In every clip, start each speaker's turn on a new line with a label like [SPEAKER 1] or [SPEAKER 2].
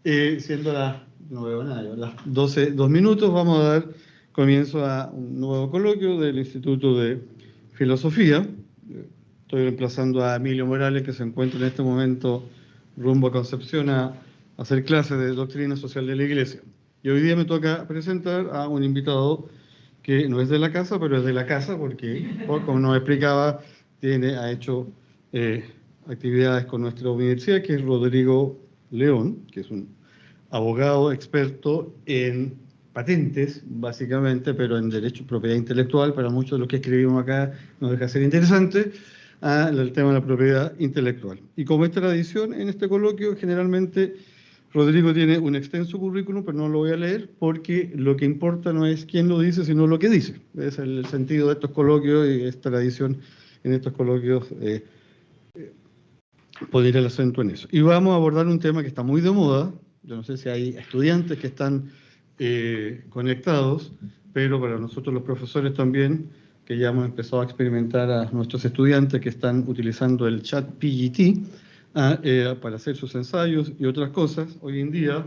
[SPEAKER 1] Siendo las, no veo nada, ya, las 12, 2 minutos, vamos a dar comienzo a un nuevo coloquio del Instituto de Filosofía. Estoy reemplazando a Emilio Morales, que se encuentra en este momento rumbo a Concepción a hacer clases de doctrina social de la Iglesia. Y hoy día me toca presentar a un invitado que no es de la casa, pero es de la casa porque, como nos explicaba, ha hecho actividades con nuestra universidad, que es Rodrigo León, que es un abogado experto en patentes, básicamente, pero en derecho de propiedad intelectual. Para muchos de los que escribimos acá nos deja ser interesante el tema de la propiedad intelectual. Y como es tradición en este coloquio, generalmente Rodrigo tiene un extenso currículum, pero no lo voy a leer porque lo que importa no es quién lo dice, sino lo que dice. Es el sentido de estos coloquios y es tradición en estos coloquios poner el acento en eso. Y vamos a abordar un tema que está muy de moda. Yo no sé si hay estudiantes que están conectados, pero para nosotros los profesores también, que ya hemos empezado a experimentar a nuestros estudiantes que están utilizando el chat PGT para hacer sus ensayos y otras cosas. Hoy en día,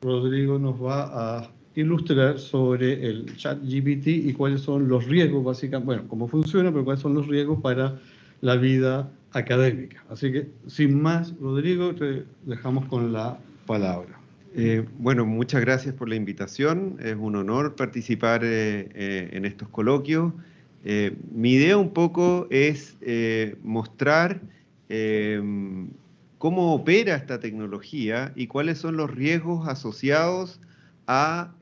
[SPEAKER 1] Rodrigo nos va a ilustrar sobre el chat GPT y cuáles son los riesgos, básicamente, bueno, cómo funciona, pero cuáles son los riesgos para la vida académica. Así que, sin más, Rodrigo, te dejamos con la palabra.
[SPEAKER 2] Bueno, muchas gracias por la invitación. Es un honor participar en estos coloquios. Mi idea un poco es mostrar cómo opera esta tecnología y cuáles son los riesgos asociados a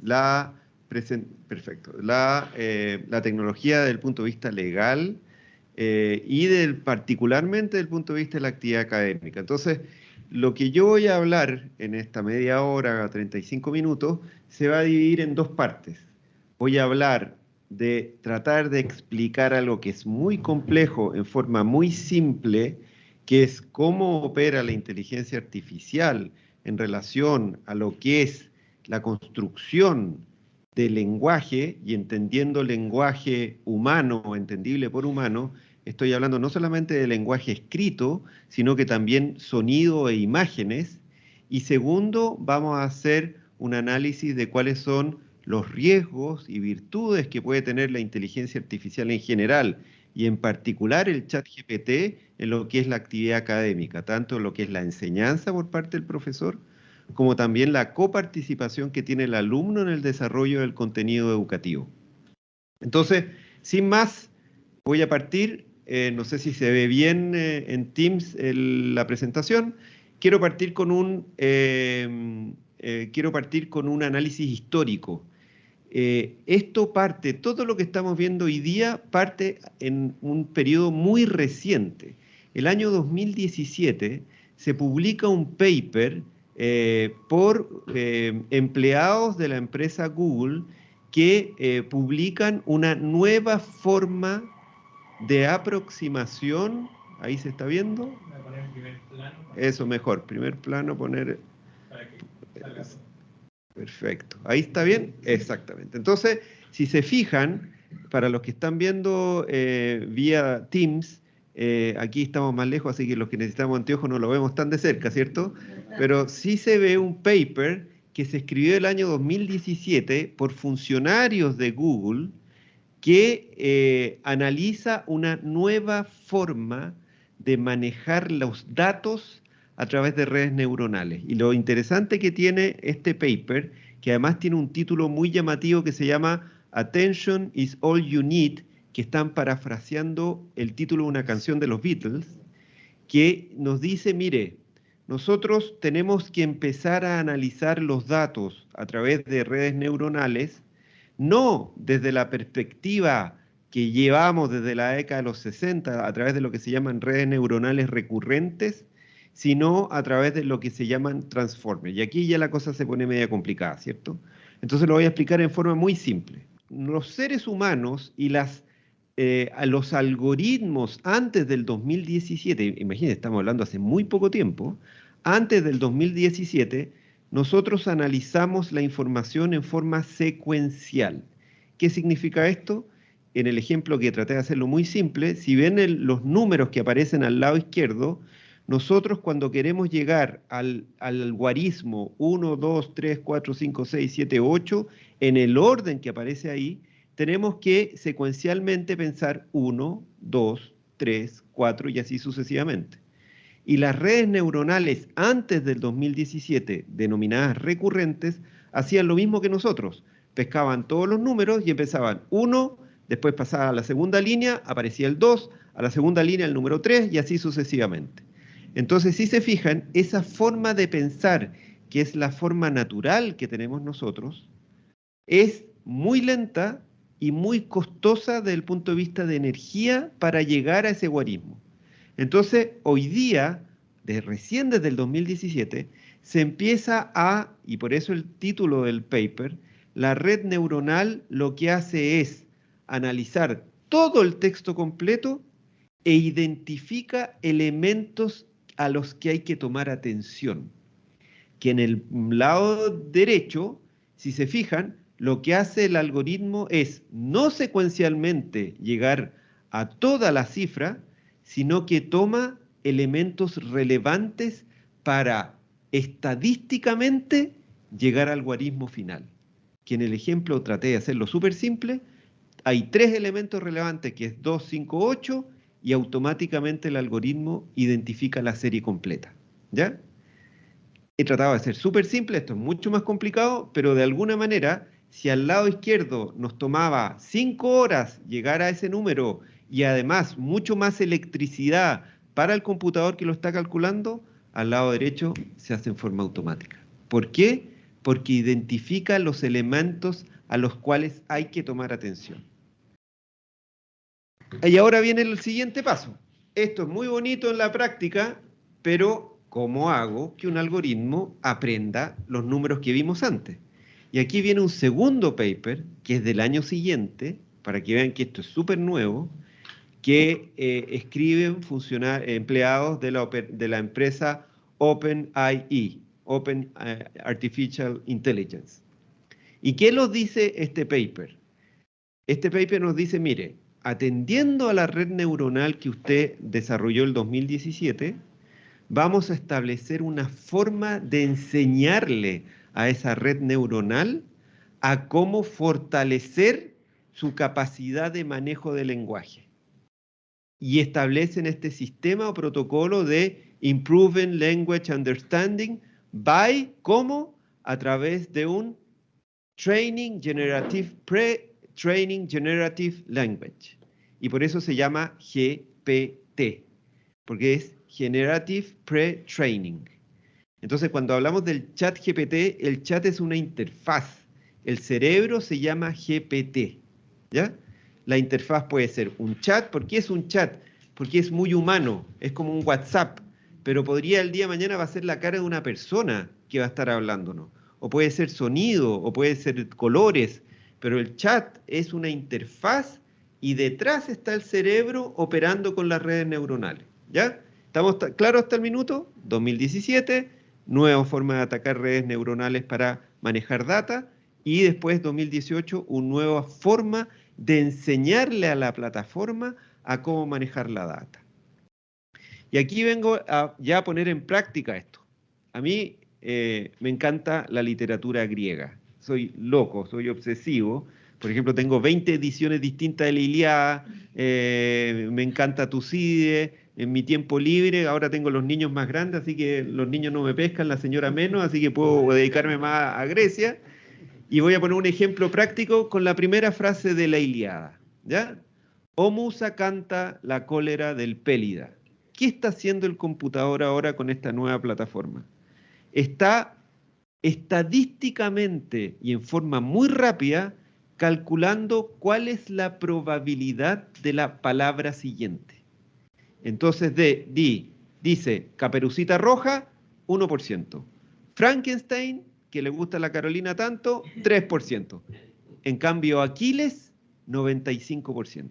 [SPEAKER 2] la tecnología desde el punto de vista legal y particularmente desde el punto de vista de la actividad académica. Entonces, lo que yo voy a hablar en esta media hora, 35 minutos, se va a dividir en dos partes. Voy a hablar de tratar de explicar algo que es muy complejo en forma muy simple, que es cómo opera la inteligencia artificial en relación a lo que es la construcción del lenguaje, y entendiendo lenguaje humano, entendible por humano, estoy hablando no solamente de lenguaje escrito, sino que también sonido e imágenes. Y segundo, vamos a hacer un análisis de cuáles son los riesgos y virtudes que puede tener la inteligencia artificial en general, y en particular el ChatGPT en lo que es la actividad académica, tanto en lo que es la enseñanza por parte del profesor, como también la coparticipación que tiene el alumno en el desarrollo del contenido educativo. Entonces, sin más, voy a partir. No sé si se ve bien en Teams la presentación. Quiero partir con un análisis histórico. Todo lo que estamos viendo hoy día parte en un periodo muy reciente. El año 2017 se publica un paper por empleados de la empresa Google que publican una nueva forma de aproximación. Ahí se está viendo.
[SPEAKER 3] Voy a poner primer plano.
[SPEAKER 2] Eso, mejor. Primer plano, poner. Para que salga. Perfecto. ¿Ahí está bien? Exactamente. Entonces, si se fijan, para los que están viendo vía Teams, aquí estamos más lejos, así que los que necesitamos anteojos no lo vemos tan de cerca, ¿cierto? Pero sí se ve un paper que se escribió el año 2017 por funcionarios de Google que analiza una nueva forma de manejar los datos a través de redes neuronales. Y lo interesante que tiene este paper, que además tiene un título muy llamativo que se llama Attention is All You Need, que están parafraseando el título de una canción de los Beatles, que nos dice, mire, nosotros tenemos que empezar a analizar los datos a través de redes neuronales, no desde la perspectiva que llevamos desde la década de los 60 a través de lo que se llaman redes neuronales recurrentes, sino a través de lo que se llaman transformers. Y aquí ya la cosa se pone media complicada, ¿cierto? Entonces lo voy a explicar en forma muy simple. Los seres humanos y los algoritmos antes del 2017, imagínense, estamos hablando hace muy poco tiempo, antes del 2017, nosotros analizamos la información en forma secuencial. ¿Qué significa esto? En el ejemplo que traté de hacerlo muy simple, si ven los números que aparecen al lado izquierdo, nosotros cuando queremos llegar al algoritmo 1, 2, 3, 4, 5, 6, 7, 8, en el orden que aparece ahí, tenemos que secuencialmente pensar 1, 2, 3, 4 y así sucesivamente. Y las redes neuronales antes del 2017, denominadas recurrentes, hacían lo mismo que nosotros. Pescaban todos los números y empezaban 1, después pasaba a la segunda línea, aparecía el 2, a la segunda línea el número 3 y así sucesivamente. Entonces, si se fijan, esa forma de pensar, que es la forma natural que tenemos nosotros, es muy lenta y muy costosa desde el punto de vista de energía para llegar a ese guarismo. Entonces, hoy día, recién desde el 2017, se empieza a, y por eso el título del paper, la red neuronal lo que hace es analizar todo el texto completo e identifica elementos a los que hay que tomar atención. Que en el lado derecho, si se fijan, lo que hace el algoritmo es no secuencialmente llegar a toda la cifra, sino que toma elementos relevantes para estadísticamente llegar al algoritmo final. Que en el ejemplo traté de hacerlo súper simple. Hay 3 elementos relevantes, que es 2, 5, 8, y automáticamente el algoritmo identifica la serie completa. ¿Ya? He tratado de ser súper simple, esto es mucho más complicado, pero de alguna manera, si al lado izquierdo nos tomaba 5 horas llegar a ese número y además mucho más electricidad para el computador que lo está calculando, al lado derecho se hace en forma automática. ¿Por qué? Porque identifica los elementos a los cuales hay que tomar atención. Y ahora viene el siguiente paso. Esto es muy bonito en la práctica, pero ¿cómo hago que un algoritmo aprenda los números que vimos antes? Y aquí viene un segundo paper, que es del año siguiente, para que vean que esto es súper nuevo, que escriben empleados de la empresa OpenAI, Open Artificial Intelligence. ¿Y qué nos dice este paper? Este paper nos dice, mire, atendiendo a la red neuronal que usted desarrolló el 2017, vamos a establecer una forma de enseñarle a esa red neuronal a cómo fortalecer su capacidad de manejo del lenguaje. Y establecen este sistema o protocolo de Improving Language Understanding ¿cómo? A través de un Pre-Training Generative Language. Y por eso se llama GPT, porque es Generative Pre-Training. Entonces, cuando hablamos del chat GPT, el chat es una interfaz. El cerebro se llama GPT, ¿ya? La interfaz puede ser un chat. ¿Por qué es un chat? Porque es muy humano, es como un WhatsApp, pero podría el día de mañana va a ser la cara de una persona que va a estar hablándonos. O puede ser sonido, o puede ser colores, pero el chat es una interfaz y detrás está el cerebro operando con las redes neuronales, ¿ya? ¿Estamos claros hasta el minuto? 2017, nueva forma de atacar redes neuronales para manejar data, y después 2018, una nueva forma de enseñarle a la plataforma a cómo manejar la data. Y aquí vengo ya a poner en práctica esto. A mí me encanta la literatura griega. Soy loco, soy obsesivo. Por ejemplo, tengo 20 ediciones distintas de la Ilíada, me encanta Tucídides. En mi tiempo libre, ahora tengo los niños más grandes, así que los niños no me pescan, la señora menos, así que puedo dedicarme más a Grecia. Y voy a poner un ejemplo práctico con la primera frase de la Ilíada, ¿ya? O Musa canta la cólera del Pélida. ¿Qué está haciendo el computador ahora con esta nueva plataforma? Está estadísticamente y en forma muy rápida calculando cuál es la probabilidad de la palabra siguiente. Entonces dice Caperucita Roja, 1%. Frankenstein, que le gusta a la Carolina tanto, 3%. En cambio, Aquiles, 95%.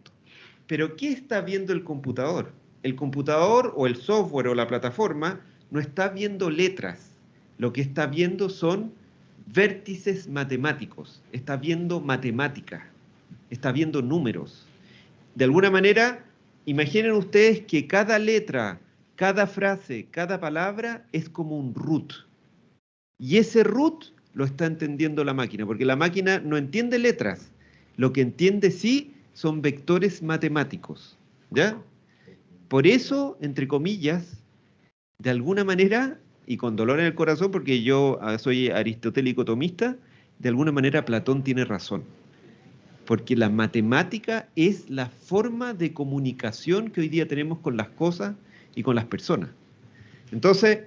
[SPEAKER 2] Pero ¿qué está viendo el computador? El computador o el software o la plataforma no está viendo letras. Lo que está viendo son vértices matemáticos. Está viendo matemática. Está viendo números. De alguna manera, imaginen ustedes que cada letra, cada frase, cada palabra es como un root. Y ese root lo está entendiendo la máquina, porque la máquina no entiende letras. Lo que entiende sí son vectores matemáticos, ¿ya? Por eso, entre comillas, de alguna manera, y con dolor en el corazón, porque yo soy aristotélico tomista, de alguna manera Platón tiene razón. Porque la matemática es la forma de comunicación que hoy día tenemos con las cosas y con las personas. Entonces,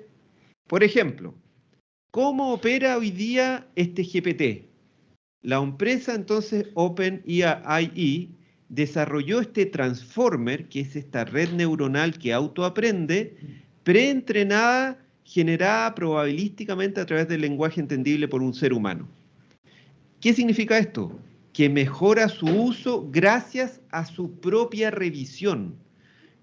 [SPEAKER 2] por ejemplo, ¿cómo opera hoy día este GPT? La empresa entonces OpenAI desarrolló este transformer, que es esta red neuronal que autoaprende, preentrenada, generada probabilísticamente a través del lenguaje entendible por un ser humano. ¿Qué significa esto? Que mejora su uso gracias a su propia revisión.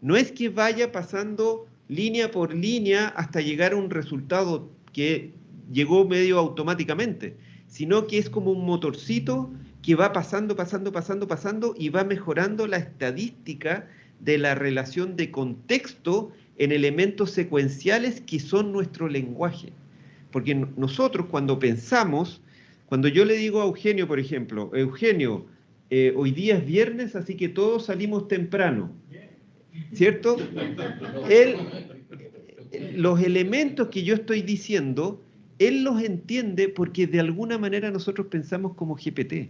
[SPEAKER 2] No es que vaya pasando línea por línea hasta llegar a un resultado que llegó medio automáticamente, sino que es como un motorcito que va pasando, pasando y va mejorando la estadística de la relación de contexto en elementos secuenciales que son nuestro lenguaje. Porque nosotros cuando pensamos, cuando yo le digo a Eugenio, por ejemplo, Eugenio, hoy día es viernes, así que todos salimos temprano, ¿cierto? Él, los elementos que yo estoy diciendo, él los entiende porque de alguna manera nosotros pensamos como GPT.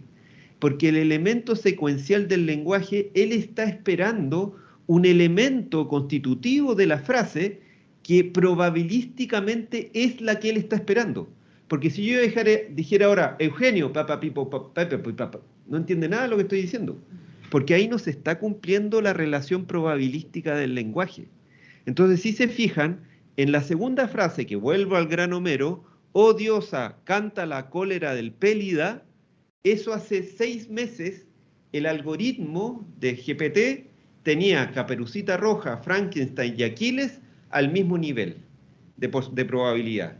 [SPEAKER 2] Porque el elemento secuencial del lenguaje, él está esperando un elemento constitutivo de la frase que probabilísticamente es la que él está esperando. Porque si yo dijera ahora, Eugenio, papá, pipo, papá, no entiende nada de lo que estoy diciendo. Porque ahí no se está cumpliendo la relación probabilística del lenguaje. Entonces, si se fijan, en la segunda frase, que vuelvo al gran Homero, oh diosa, canta la cólera del Pélida, eso hace 6 meses, el algoritmo de GPT tenía Caperucita Roja, Frankenstein y Aquiles al mismo nivel de probabilidad.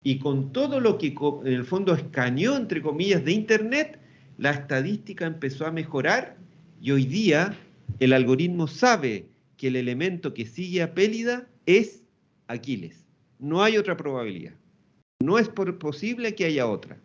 [SPEAKER 2] Y con todo lo que en el fondo escaneó, entre comillas, de Internet, la estadística empezó a mejorar y hoy día el algoritmo sabe que el elemento que sigue a Pélida es Aquiles. No hay otra probabilidad. No es posible que haya otra.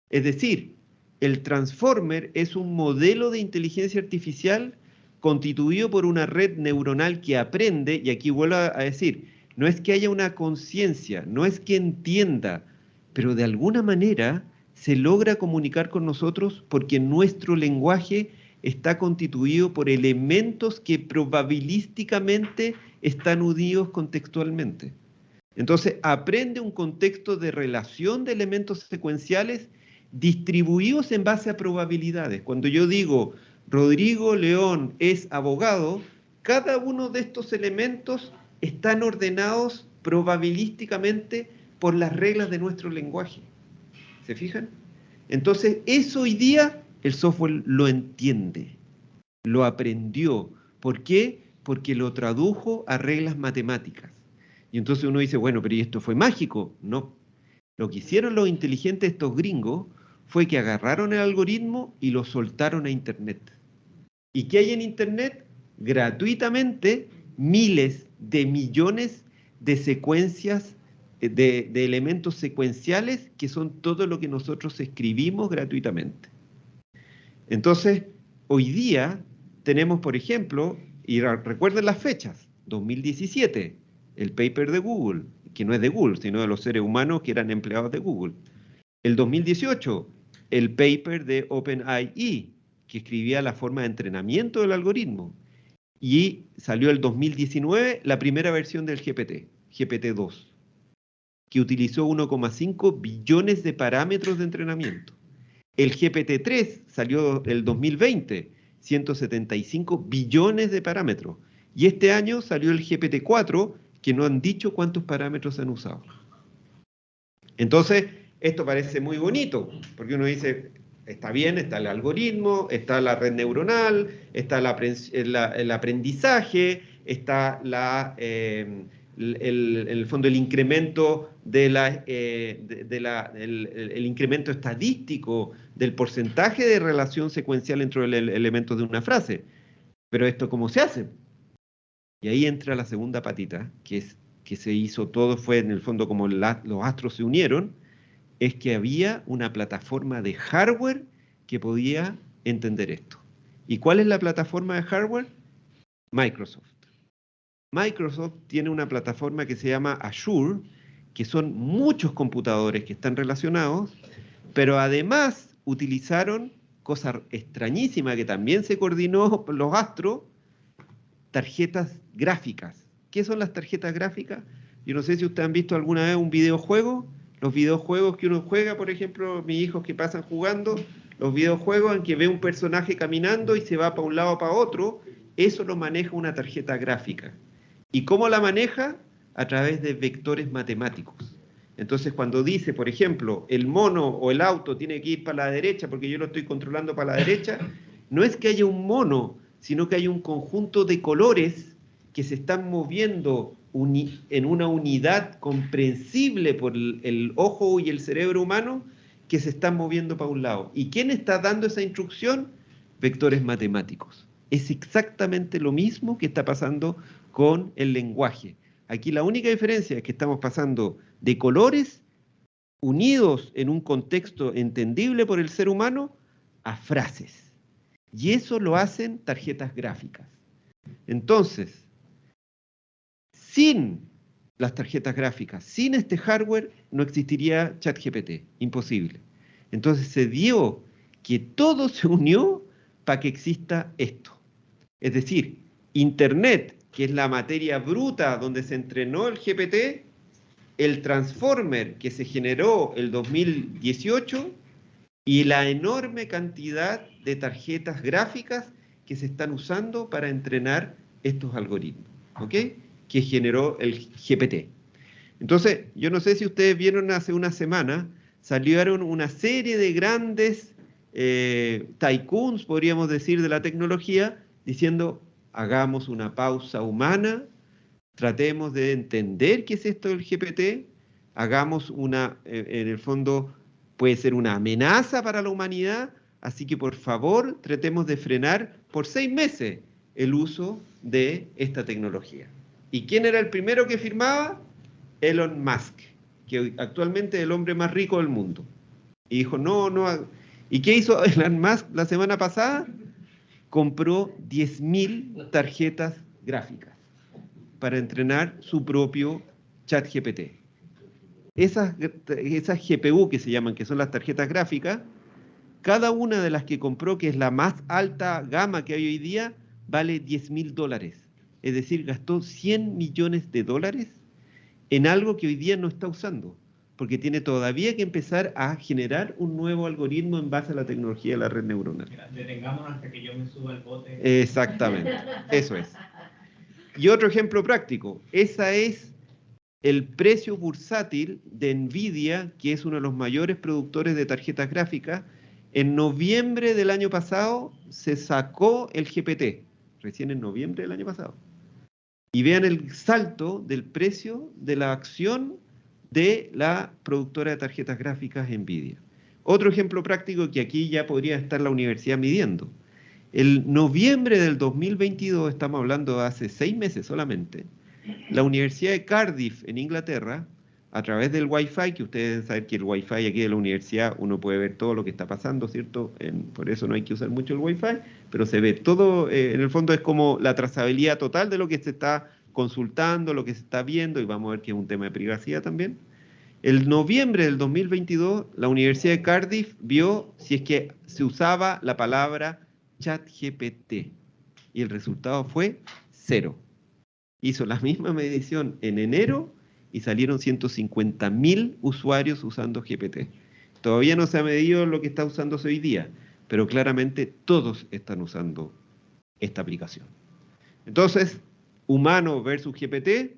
[SPEAKER 2] Es decir, el Transformer es un modelo de inteligencia artificial constituido por una red neuronal que aprende, y aquí vuelvo a decir, no es que haya una conciencia, no es que entienda, pero de alguna manera se logra comunicar con nosotros porque nuestro lenguaje está constituido por elementos que probabilísticamente están unidos contextualmente. Entonces, aprende un contexto de relación de elementos secuenciales distribuidos en base a probabilidades. Cuando yo digo Rodrigo León es abogado, cada uno de estos elementos están ordenados probabilísticamente por las reglas de nuestro lenguaje. ¿Se fijan? Entonces, eso hoy día el software lo entiende, lo aprendió. ¿Por qué? Porque lo tradujo a reglas matemáticas. Y entonces uno dice, bueno, pero ¿y esto fue mágico? No. Lo que hicieron los inteligentes estos gringos fue que agarraron el algoritmo y lo soltaron a Internet. ¿Y qué hay en Internet? Gratuitamente miles de millones de secuencias, de elementos secuenciales que son todo lo que nosotros escribimos gratuitamente. Entonces, hoy día tenemos, por ejemplo, y recuerden las fechas, 2017, el paper de Google, que no es de Google, sino de los seres humanos que eran empleados de Google. El 2018, el paper de OpenAI, que escribía la forma de entrenamiento del algoritmo. Y salió el 2019 la primera versión del GPT, GPT-2, que utilizó 1,5 billones de parámetros de entrenamiento. El GPT-3 salió el 2020, 175 billones de parámetros. Y este año salió el GPT-4, que no han dicho cuántos parámetros han usado. Entonces, esto parece muy bonito, porque uno dice, está bien, está el algoritmo, está la red neuronal, está el aprendizaje, está en el fondo el incremento el incremento estadístico del porcentaje de relación secuencial entre elementos de una frase. Pero esto, ¿cómo se hace? Y ahí entra la segunda patita, que es que se hizo todo, fue en el fondo como los astros se unieron, es que había una plataforma de hardware que podía entender esto. ¿Y cuál es la plataforma de hardware? Microsoft. Microsoft tiene una plataforma que se llama Azure, que son muchos computadores que están relacionados, pero además utilizaron cosa extrañísima que también se coordinó los astros, tarjetas gráficas. ¿Qué son las tarjetas gráficas? Yo no sé si ustedes han visto alguna vez un videojuego. Los videojuegos que uno juega, por ejemplo, mis hijos que pasan jugando, los videojuegos en que ve un personaje caminando y se va para un lado o para otro, eso lo maneja una tarjeta gráfica. ¿Y cómo la maneja? A través de vectores matemáticos. Entonces, cuando dice, por ejemplo, el mono o el auto tiene que ir para la derecha porque yo lo estoy controlando para la derecha, no es que haya un mono, sino que hay un conjunto de colores que se están moviendo en una unidad comprensible por el ojo y el cerebro humano, que se están moviendo para un lado. ¿Y quién está dando esa instrucción? Vectores matemáticos. Es exactamente lo mismo que está pasando con el lenguaje. Aquí la única diferencia es que estamos pasando de colores unidos en un contexto entendible por el ser humano a frases. Y eso lo hacen tarjetas gráficas. Entonces, sin las tarjetas gráficas, sin este hardware, no existiría ChatGPT. Imposible. Entonces se dio que todo se unió para que exista esto. Es decir, Internet, que es la materia bruta donde se entrenó el GPT, el transformer que se generó el 2018 y la enorme cantidad de tarjetas gráficas que se están usando para entrenar estos algoritmos, ¿ok? Que generó el GPT. Entonces, yo no sé si ustedes vieron hace una semana, salieron una serie de grandes tycoons, podríamos decir, de la tecnología, diciendo, hagamos una pausa humana, tratemos de entender qué es esto del GPT, hagamos en el fondo, puede ser una amenaza para la humanidad, así que por favor tratemos de frenar por 6 meses el uso de esta tecnología. ¿Y quién era el primero que firmaba? Elon Musk, que actualmente es el hombre más rico del mundo. Y dijo, no. ¿Y qué hizo Elon Musk la semana pasada? Compró 10.000 tarjetas gráficas para entrenar su propio ChatGPT. Esas GPU que se llaman, que son las tarjetas gráficas, cada una de las que compró, que es la más alta gama que hay hoy día, vale $10.000. Es decir, gastó $100 millones en algo que hoy día no está usando, porque tiene todavía que empezar a generar un nuevo algoritmo en base a la tecnología de la red neuronal.
[SPEAKER 3] Mira, detengámonos hasta que yo me suba al bote.
[SPEAKER 2] Exactamente, eso es. Y otro ejemplo práctico, esa es el precio bursátil de Nvidia, que es uno de los mayores productores de tarjetas gráficas. En noviembre del año pasado se sacó el GPT, recién en noviembre del año pasado. Y vean el salto del precio de la acción de la productora de tarjetas gráficas Nvidia. Otro ejemplo práctico que aquí ya podría estar la universidad midiendo. El noviembre del 2022, estamos hablando de hace 6 meses solamente, la Universidad de Cardiff en Inglaterra, a través del Wi-Fi, que ustedes deben saber que el Wi-Fi aquí de la universidad uno puede ver todo lo que está pasando, ¿cierto? Por eso no hay que usar mucho el Wi-Fi, pero se ve todo, en el fondo es como la trazabilidad total de lo que se está consultando, lo que se está viendo, y vamos a ver que es un tema de privacidad también. El noviembre del 2022, la Universidad de Cardiff vio si es que se usaba la palabra ChatGPT, y el resultado fue 0. Hizo la misma medición en enero y salieron 150.000 usuarios usando GPT. Todavía no se ha medido lo que está usándose hoy día, pero claramente todos están usando esta aplicación. Entonces, humano versus GPT,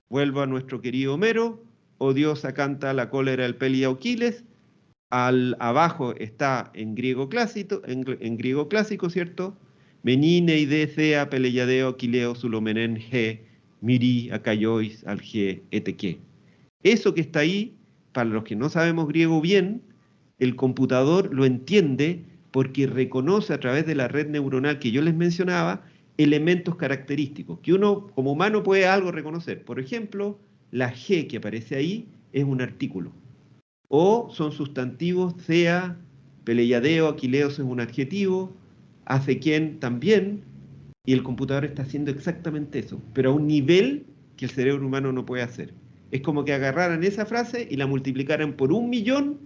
[SPEAKER 2] vuelvo a nuestro querido Homero, odiosa canta la cólera del Pelea Aquiles, abajo está en griego clásico, ¿cierto? Menine, idecea, peleiadeo, aquileo, sulomenen, ge, miri, acayois, alge, eteque. Eso que está ahí, para los que no sabemos griego bien, el computador lo entiende porque reconoce a través de la red neuronal que yo les mencionaba elementos característicos, que uno como humano puede algo reconocer. Por ejemplo, la G que aparece ahí es un artículo. O son sustantivos, sea, peleiadeo, aquileos es un adjetivo, hace quien también, y el computador está haciendo exactamente eso, pero a un nivel que el cerebro humano no puede hacer. Es como que agarraran esa frase y la multiplicaran por 1.000.000,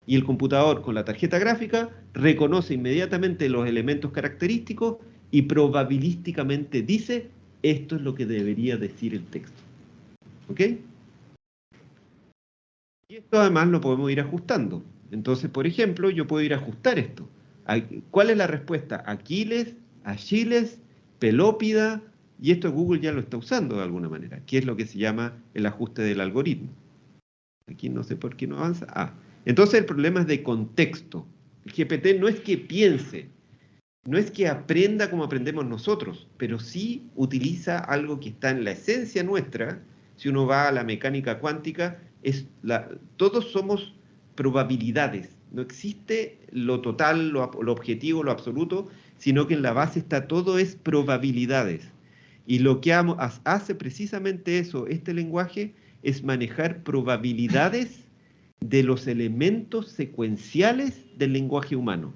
[SPEAKER 2] y el computador con la tarjeta gráfica reconoce inmediatamente los elementos característicos y probabilísticamente dice, esto es lo que debería decir el texto. ¿Ok? Y esto además lo podemos ir ajustando. Entonces, por ejemplo, yo puedo ir a ajustar esto. ¿Cuál es la respuesta? Aquiles, Achilles, Pelópida, y esto Google ya lo está usando de alguna manera, que es lo que se llama el ajuste del algoritmo. Aquí no sé por qué no avanza. Entonces el problema es de contexto. El GPT no es que piense, no es que aprenda como aprendemos nosotros, pero sí utiliza algo que está en la esencia nuestra. Si uno va a la mecánica cuántica, todos somos probabilidades. No existe lo total, lo objetivo, lo absoluto, sino que en la base está todo es probabilidades. Y lo que hace precisamente eso, este lenguaje, es manejar probabilidades de los elementos secuenciales del lenguaje humano.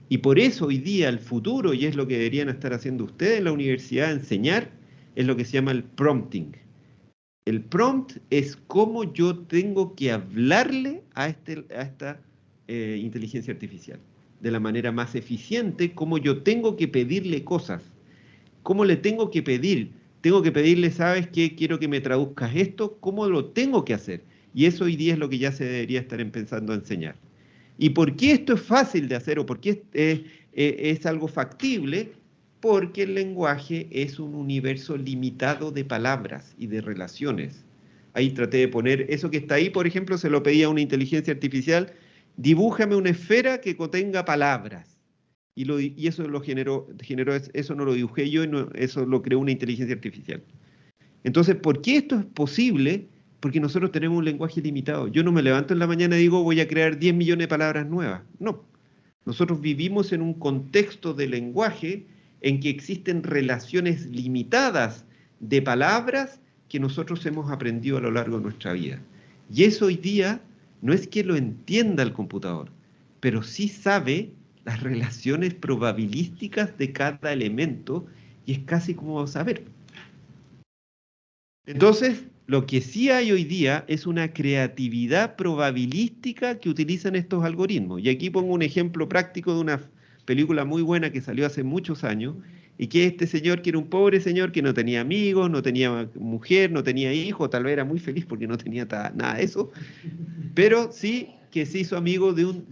[SPEAKER 2] Y por eso hoy día el futuro, y es lo que deberían estar haciendo ustedes en la universidad, enseñar, es lo que se llama el prompting. El prompt es cómo yo tengo que hablarle a esta inteligencia artificial. De la manera más eficiente, cómo yo tengo que pedirle cosas. ¿Cómo le tengo que pedir? Tengo que pedirle, ¿sabes qué? Quiero que me traduzcas esto. ¿Cómo lo tengo que hacer? Y eso hoy día es lo que ya se debería estar empezando a enseñar. ¿Y por qué esto es fácil de hacer o por qué es algo factible? Porque el lenguaje es un universo limitado de palabras y de relaciones. Ahí traté de poner eso que está ahí, por ejemplo, se lo pedí a una inteligencia artificial, dibújame una esfera que contenga palabras. Y eso lo generó, eso no lo dibujé yo, eso lo creó una inteligencia artificial. Entonces, ¿por qué esto es posible? Porque nosotros tenemos un lenguaje limitado. Yo no me levanto en la mañana y digo, voy a crear 10 millones de palabras nuevas. No. Nosotros vivimos en un contexto de lenguaje en que existen relaciones limitadas de palabras que nosotros hemos aprendido a lo largo de nuestra vida. Y eso hoy día no es que lo entienda el computador, pero sí sabe las relaciones probabilísticas de cada elemento y es casi como saber. Entonces, lo que sí hay hoy día es una creatividad probabilística que utilizan estos algoritmos. Y aquí pongo un ejemplo práctico de una película muy buena que salió hace muchos años, y que este señor, que era un pobre señor que no tenía amigos, no tenía mujer, no tenía hijos, tal vez era muy feliz porque no tenía nada de eso, pero sí que se hizo amigo de un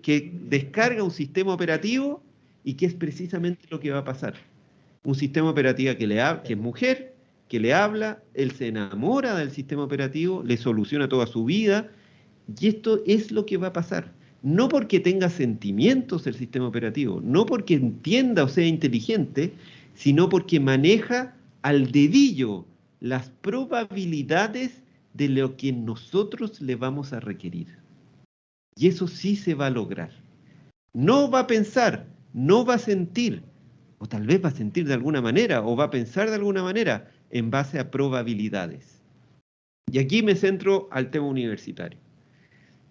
[SPEAKER 2] que descarga un sistema operativo y que es precisamente lo que va a pasar. Un sistema operativo que es mujer, que le habla, él se enamora del sistema operativo, le soluciona toda su vida, y esto es lo que va a pasar. No porque tenga sentimientos el sistema operativo, no porque entienda o sea inteligente, sino porque maneja al dedillo las probabilidades de lo que nosotros le vamos a requerir. Y eso sí se va a lograr. No va a pensar, no va a sentir, o tal vez va a sentir de alguna manera, o va a pensar de alguna manera, en base a probabilidades. Y aquí me centro al tema universitario.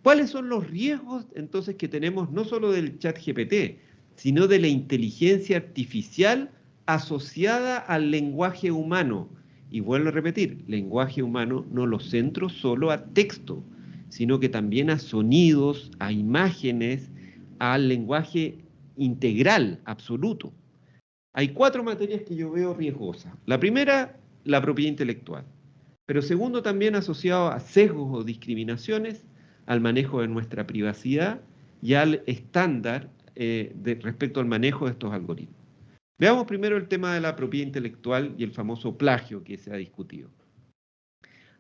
[SPEAKER 2] ¿Cuáles son los riesgos entonces que tenemos no solo del chat GPT, sino de la inteligencia artificial asociada al lenguaje humano? Y vuelvo a repetir, lenguaje humano no lo centro solo a texto, sino que también a sonidos, a imágenes, al lenguaje integral, absoluto. Hay 4 materias que yo veo riesgosas. La primera, la propiedad intelectual. Pero segundo, también asociado a sesgos o discriminaciones, al manejo de nuestra privacidad y al estándar respecto al manejo de estos algoritmos. Veamos primero el tema de la propiedad intelectual y el famoso plagio que se ha discutido.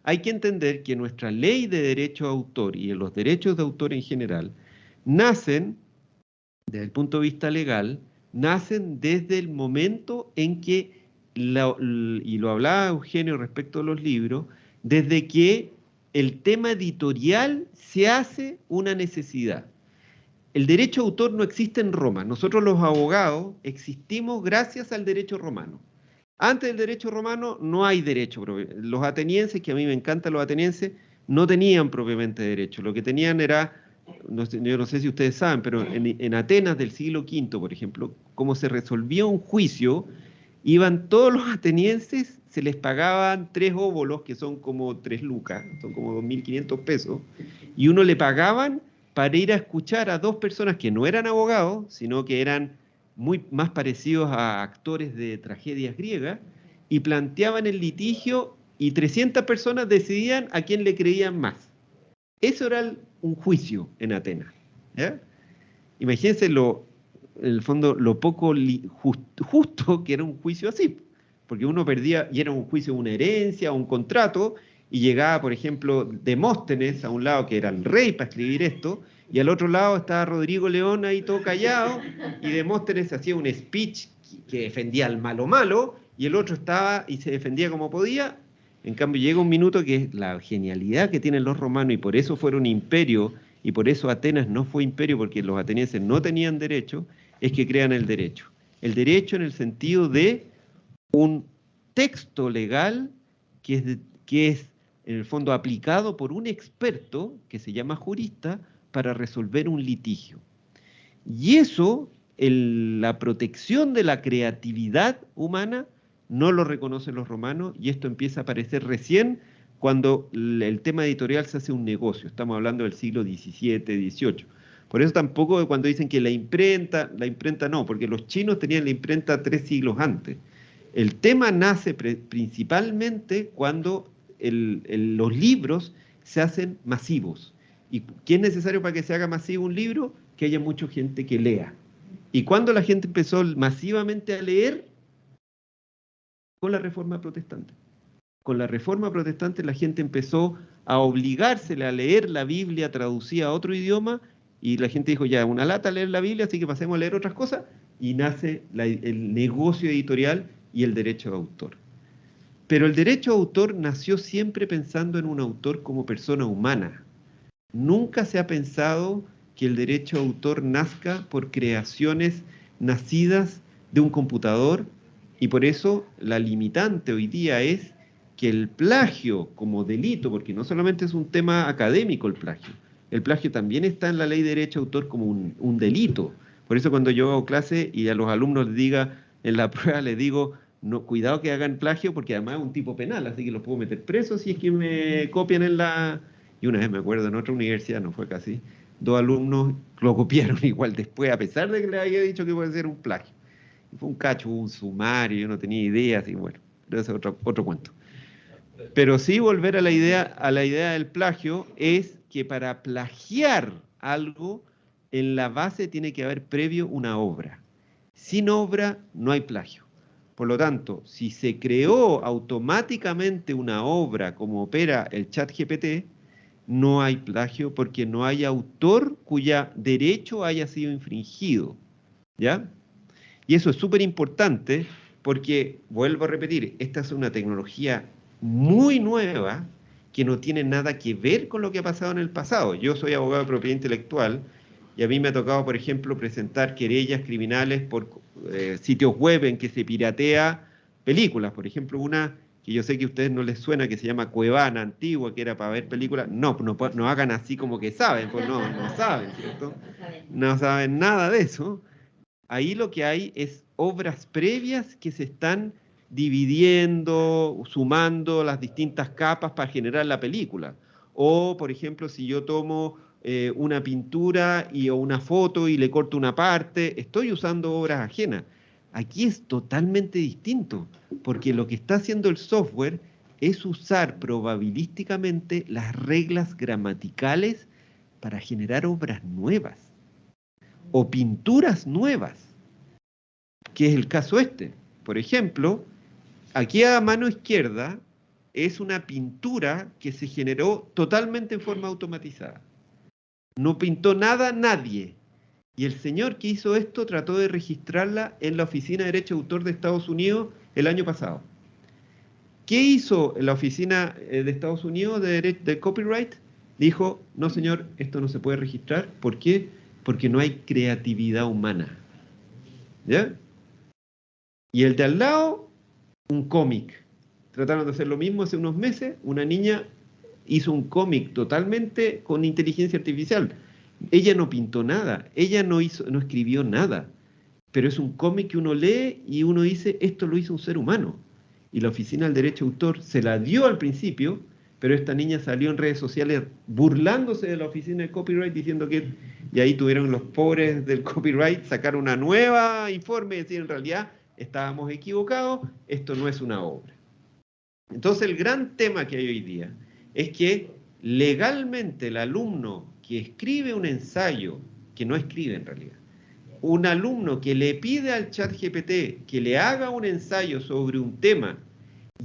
[SPEAKER 2] Hay que entender que nuestra ley de derecho de autor y los derechos de autor en general nacen, desde el punto de vista legal, nacen desde el momento en que, y lo hablaba Eugenio respecto a los libros, desde que el tema editorial se hace una necesidad. el derecho de autor no existe en Roma. Nosotros los abogados existimos gracias al derecho romano. Antes del derecho romano no hay derecho. Los atenienses, que a mí me encantan los atenienses, no tenían propiamente derecho. Lo que tenían era, yo no sé si ustedes saben, pero en Atenas del siglo V, por ejemplo, como se resolvía un juicio, iban todos los atenienses, se les pagaban 3 óbolos, que son como 3 lucas, son como 2.500 pesos, y uno le pagaban para ir a escuchar a 2 personas que no eran abogados, sino que eran muy más parecidos a actores de tragedias griegas, y planteaban el litigio y 300 personas decidían a quién le creían más. Eso era un juicio en Atenas. ¿Ya? Imagínense en el fondo lo poco justo que era un juicio así, porque uno perdía, y era un juicio de una herencia, un contrato, y llegaba, por ejemplo, Demóstenes a un lado, que era el rey para escribir esto, y al otro lado estaba Rodrigo León ahí todo callado, y Demóstenes hacía un speech que defendía al malo, y el otro estaba y se defendía como podía. En cambio llega un minuto que es la genialidad que tienen los romanos, y por eso fueron imperio, y por eso Atenas no fue imperio, porque los atenienses no tenían derecho, es que crean el derecho. El derecho en el sentido de un texto legal que es en el fondo aplicado por un experto que se llama jurista para resolver un litigio. Y eso, la protección de la creatividad humana, no lo reconocen los romanos, y esto empieza a aparecer recién cuando el tema editorial se hace un negocio. Estamos hablando del siglo XVII, XVIII. Por eso tampoco cuando dicen que la imprenta no, porque los chinos tenían la imprenta 3 siglos antes. El tema nace principalmente cuando los libros se hacen masivos. ¿Y qué es necesario para que se haga masivo un libro? Que haya mucha gente que lea. ¿Y cuándo la gente empezó masivamente a leer? Con la Reforma Protestante. Con la Reforma Protestante la gente empezó a obligársele a leer la Biblia traducida a otro idioma, y la gente dijo, ya, una lata leer la Biblia, así que pasemos a leer otras cosas, y nace el negocio editorial y el derecho de autor. Pero el derecho de autor nació siempre pensando en un autor como persona humana. Nunca se ha pensado que el derecho de autor nazca por creaciones nacidas de un computador, y por eso la limitante hoy día es que el plagio como delito, porque no solamente es un tema académico el plagio también está en la ley de derecho de autor como un delito. Por eso cuando yo hago clase y a los alumnos les diga en la prueba, les digo, no, cuidado que hagan plagio, porque además es un tipo penal, así que los puedo meter presos si es que me copian en la... Y una vez me acuerdo, en otra universidad, no fue casi, 2 alumnos lo copiaron igual después, a pesar de que les había dicho que puede ser un plagio. Y fue un cacho, un sumario, yo no tenía ideas, y bueno, pero ese es otro cuento. Pero sí volver a la idea del plagio es que para plagiar algo, en la base tiene que haber previo una obra. Sin obra no hay plagio. Por lo tanto, si se creó automáticamente una obra como opera el ChatGPT, no hay plagio porque no hay autor cuya derecho haya sido infringido. ¿Ya? Y eso es súper importante porque, vuelvo a repetir, esta es una tecnología muy nueva que no tiene nada que ver con lo que ha pasado en el pasado. Yo soy abogado de propiedad intelectual y a mí me ha tocado, por ejemplo, presentar querellas criminales por sitios web en que se piratea películas. Por ejemplo, una que yo sé que a ustedes no les suena, que se llama Cuevana Antigua, que era para ver películas. No hagan así como que saben, pues no saben, ¿cierto? No saben nada de eso. Ahí lo que hay es obras previas que se están dividiendo, sumando las distintas capas para generar la película. O, por ejemplo, si yo tomo una pintura o una foto y le corto una parte, estoy usando obras ajenas. Aquí es totalmente distinto, porque lo que está haciendo el software es usar probabilísticamente las reglas gramaticales para generar obras nuevas o pinturas nuevas, que es el caso este. Por ejemplo, aquí a mano izquierda es una pintura que se generó totalmente en forma automatizada. No pintó nada nadie. Y el señor que hizo esto trató de registrarla en la Oficina de Derecho de Autor de Estados Unidos el año pasado. ¿Qué hizo la Oficina de Estados Unidos de Copyright? Dijo, no señor, esto no se puede registrar. ¿Por qué? porque no hay creatividad humana. ¿Ya? Y el de al lado, un cómic. Trataron de hacer lo mismo hace unos meses. Una niña hizo un cómic totalmente con inteligencia artificial. Ella no pintó nada, ella no escribió nada, pero es un cómic que uno lee y uno dice, esto lo hizo un ser humano. Y la Oficina del Derecho de Autor se la dio al principio, pero esta niña salió en redes sociales burlándose de la Oficina de Copyright, diciendo que... Y ahí tuvieron los pobres del copyright sacar una nueva informe y decir, en realidad estábamos equivocados, esto no es una obra. Entonces el gran tema que hay hoy día es que legalmente el alumno que escribe un ensayo, que no escribe en realidad, un alumno que le pide al ChatGPT que le haga un ensayo sobre un tema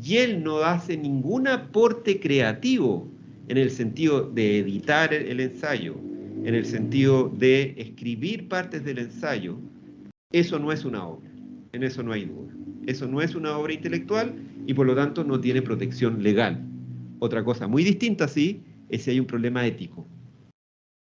[SPEAKER 2] y él no hace ningún aporte creativo en el sentido de editar el ensayo, en el sentido de escribir partes del ensayo, eso no es una obra, en eso no hay duda. Eso no es una obra intelectual y por lo tanto no tiene protección legal. Otra cosa muy distinta, sí, es si hay un problema ético.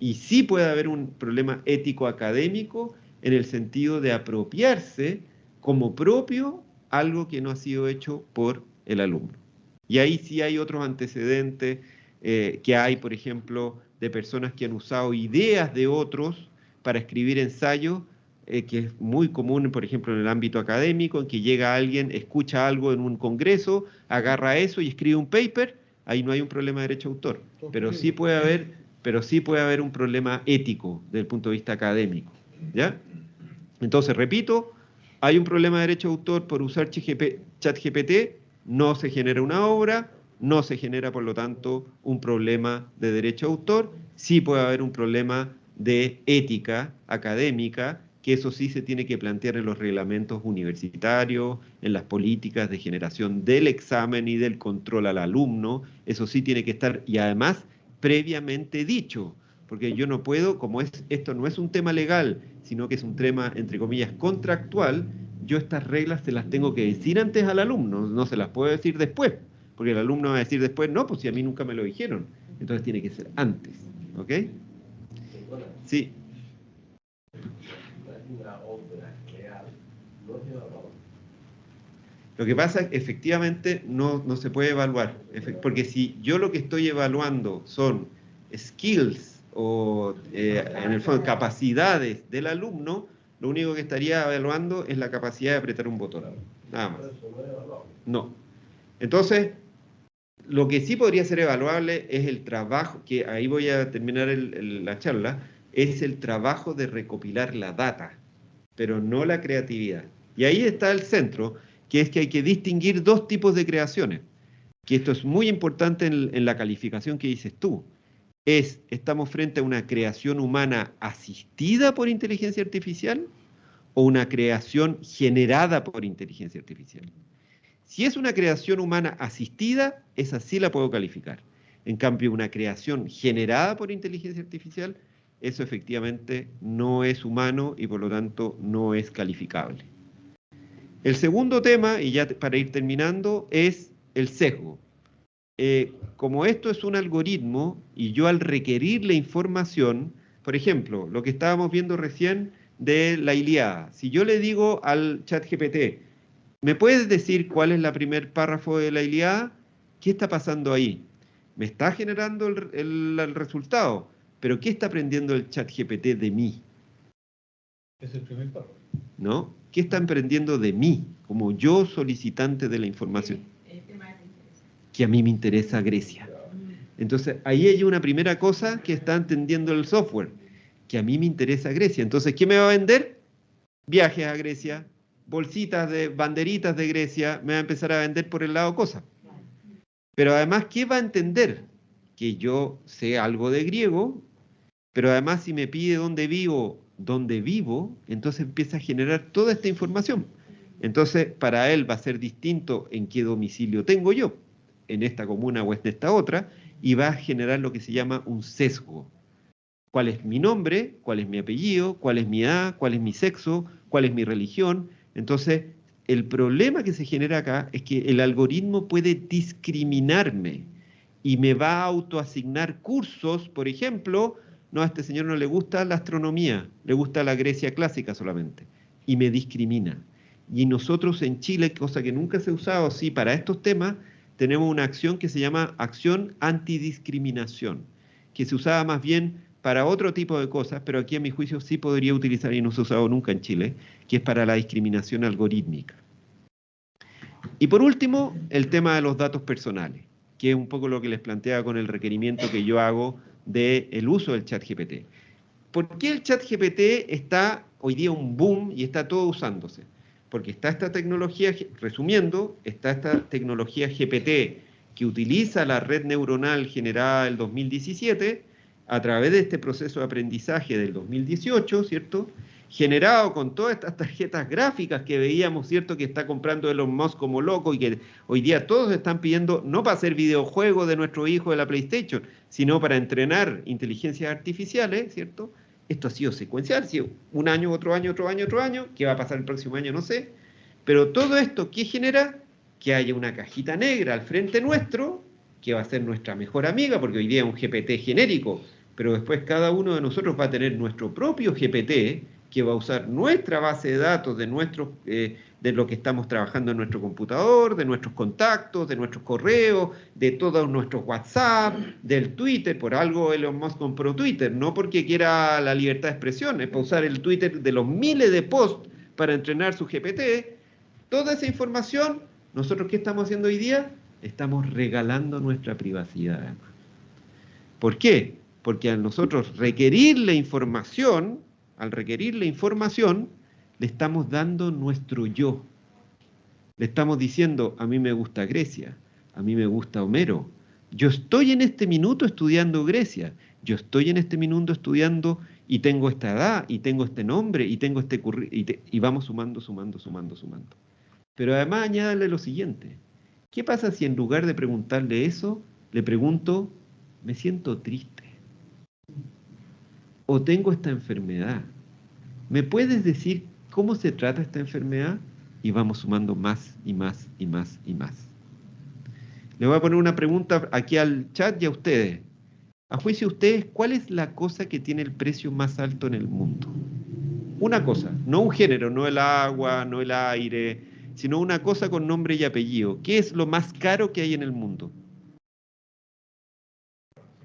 [SPEAKER 2] Y sí puede haber un problema ético académico en el sentido de apropiarse como propio algo que no ha sido hecho por el alumno. Y ahí sí hay otros antecedentes que hay, por ejemplo, de personas que han usado ideas de otros para escribir ensayos, que es muy común, por ejemplo, en el ámbito académico, en que llega alguien, escucha algo en un congreso, agarra eso y escribe un paper, ahí no hay un problema de derecho de autor, pero sí puede haber un problema ético desde el punto de vista académico, ¿ya? Entonces, repito, hay un problema de derecho de autor por usar ChatGPT, no se genera una obra, no se genera, por lo tanto, un problema de derecho de autor, sí puede haber un problema de ética académica, que eso sí se tiene que plantear en los reglamentos universitarios, en las políticas de generación del examen y del control al alumno, eso sí tiene que estar, y además, previamente dicho, porque yo no puedo, como esto no es un tema legal, sino que es un tema, entre comillas, contractual, yo estas reglas se las tengo que decir antes al alumno, no se las puedo decir después, porque el alumno va a decir después, no, pues si a mí nunca me lo dijeron, entonces tiene que ser antes, ¿ok? Sí. Lo que pasa es que efectivamente no se puede evaluar, porque si yo lo que estoy evaluando son skills o en el fondo capacidades del alumno, lo único que estaría evaluando es la capacidad de apretar un botón, nada más. No. Entonces, lo que sí podría ser evaluable es el trabajo, que ahí voy a terminar la charla, es el trabajo de recopilar la data, pero no la creatividad. Y ahí está el centro, que es que hay que distinguir dos tipos de creaciones, que esto es muy importante en la calificación que dices tú. ¿Estamos frente a una creación humana asistida por inteligencia artificial o una creación generada por inteligencia artificial? Si es una creación humana asistida, esa sí la puedo calificar. En cambio, una creación generada por inteligencia artificial, eso efectivamente no es humano y por lo tanto no es calificable. El segundo tema, y ya para ir terminando, es el sesgo. Como esto es un algoritmo y yo al requerirle información, por ejemplo, lo que estábamos viendo recién de la Ilíada, si yo le digo al ChatGPT, ¿me puedes decir cuál es el primer párrafo de la Ilíada? ¿Qué está pasando ahí? Me está generando el resultado, pero ¿qué está aprendiendo el ChatGPT de mí?
[SPEAKER 1] Es el primer párrafo.
[SPEAKER 2] ¿No? ¿Qué está aprendiendo de mí, como yo solicitante de la información? Que a mí me interesa Grecia. Entonces, ahí hay una primera cosa que está entendiendo el software, que a mí me interesa Grecia. Entonces, ¿qué me va a vender? Viajes a Grecia, bolsitas de banderitas de Grecia, me va a empezar a vender por el lado cosas. Pero además, ¿qué va a entender? Que yo sé algo de griego, pero además si me pide dónde vivo, entonces empieza a generar toda esta información. Entonces, para él va a ser distinto en qué domicilio tengo yo, en esta comuna o en esta otra, y va a generar lo que se llama un sesgo. ¿Cuál es mi nombre? ¿Cuál es mi apellido? ¿Cuál es mi edad? ¿Cuál es mi sexo? ¿Cuál es mi religión? Entonces, el problema que se genera acá es que el algoritmo puede discriminarme y me va a autoasignar cursos, por ejemplo, no, a este señor no le gusta la astronomía, le gusta la Grecia clásica solamente, y me discrimina. Y nosotros en Chile, cosa que nunca se ha usado así para estos temas, tenemos una acción que se llama acción antidiscriminación, que se usaba más bien para otro tipo de cosas, pero aquí a mi juicio sí podría utilizar, y no se ha usado nunca en Chile, que es para la discriminación algorítmica. Y por último, el tema de los datos personales, que es un poco lo que les planteaba con el requerimiento que yo hago del uso del ChatGPT. ¿Por qué el ChatGPT está hoy día un boom y está todo usándose? Porque está esta tecnología, resumiendo, está esta tecnología GPT que utiliza la red neuronal generada en el 2017 a través de este proceso de aprendizaje del 2018, ¿cierto? Generado con todas estas tarjetas gráficas que veíamos, ¿cierto? Que está comprando Elon Musk como loco y que hoy día todos están pidiendo, no para hacer videojuegos de nuestro hijo de la PlayStation, sino para entrenar inteligencias artificiales, ¿cierto? Esto ha sido secuencial, si un año, otro año, otro año, otro año, ¿qué va a pasar el próximo año? No sé. Pero todo esto, ¿qué genera? Que haya una cajita negra al frente nuestro, que va a ser nuestra mejor amiga, porque hoy día es un GPT genérico, pero después cada uno de nosotros va a tener nuestro propio GPT, que va a usar nuestra base de datos de lo que estamos trabajando en nuestro computador, de nuestros contactos, de nuestros correos, de todos nuestros WhatsApp, del Twitter. Por algo Elon Musk compró Twitter, no porque quiera la libertad de expresión, es para usar el Twitter de los miles de posts para entrenar su GPT. Toda esa información, ¿nosotros qué estamos haciendo hoy día? Estamos regalando nuestra privacidad. ¿Por qué? Porque al nosotros requerirle información, le estamos dando nuestro yo. Le estamos diciendo, a mí me gusta Grecia, a mí me gusta Homero. Yo estoy en este minuto estudiando Grecia, yo estoy en este minuto estudiando y tengo esta edad, y tengo este nombre, y tengo este currículum, y vamos sumando, sumando, sumando, sumando. Pero además añádale lo siguiente. ¿Qué pasa si en lugar de preguntarle eso, le pregunto, me siento triste? O tengo esta enfermedad. ¿Me puedes decir cómo se trata esta enfermedad? Y vamos sumando más y más y más y más. Le voy a poner una pregunta aquí al chat y a ustedes. A juicio de ustedes, ¿cuál es la cosa que tiene el precio más alto en el mundo? Una cosa, no un género, no el agua, no el aire, sino una cosa con nombre y apellido. ¿Qué es lo más caro que hay en el mundo?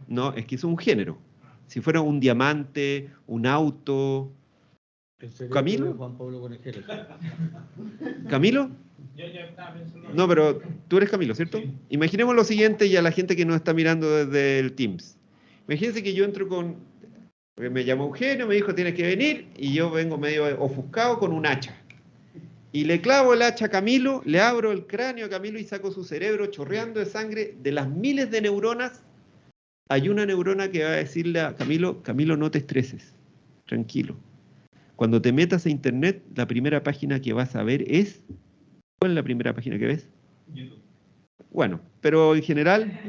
[SPEAKER 2] No, es que es un género. Si fuera un diamante, un auto.
[SPEAKER 1] El cerebro
[SPEAKER 2] ¿Camilo?
[SPEAKER 1] de Juan Pablo Conejero.
[SPEAKER 2] ¿Camilo?
[SPEAKER 3] Yo estaba pensando.
[SPEAKER 2] No, pero tú eres Camilo, ¿cierto?
[SPEAKER 3] Sí.
[SPEAKER 2] Imaginemos lo siguiente y a la gente que nos está mirando desde el Teams. Imagínense que yo entro con... Me llamó Eugenio, me dijo tienes que venir y yo vengo medio ofuscado con un hacha. Y le clavo el hacha a Camilo, le abro el cráneo a Camilo y saco su cerebro chorreando de sangre. De las miles de neuronas, hay una neurona que va a decirle a Camilo, Camilo, no te estreses, tranquilo. Cuando te metas a internet, la primera página que vas a ver es... ¿Cuál es la primera página que ves?
[SPEAKER 3] YouTube.
[SPEAKER 2] Bueno, pero en general,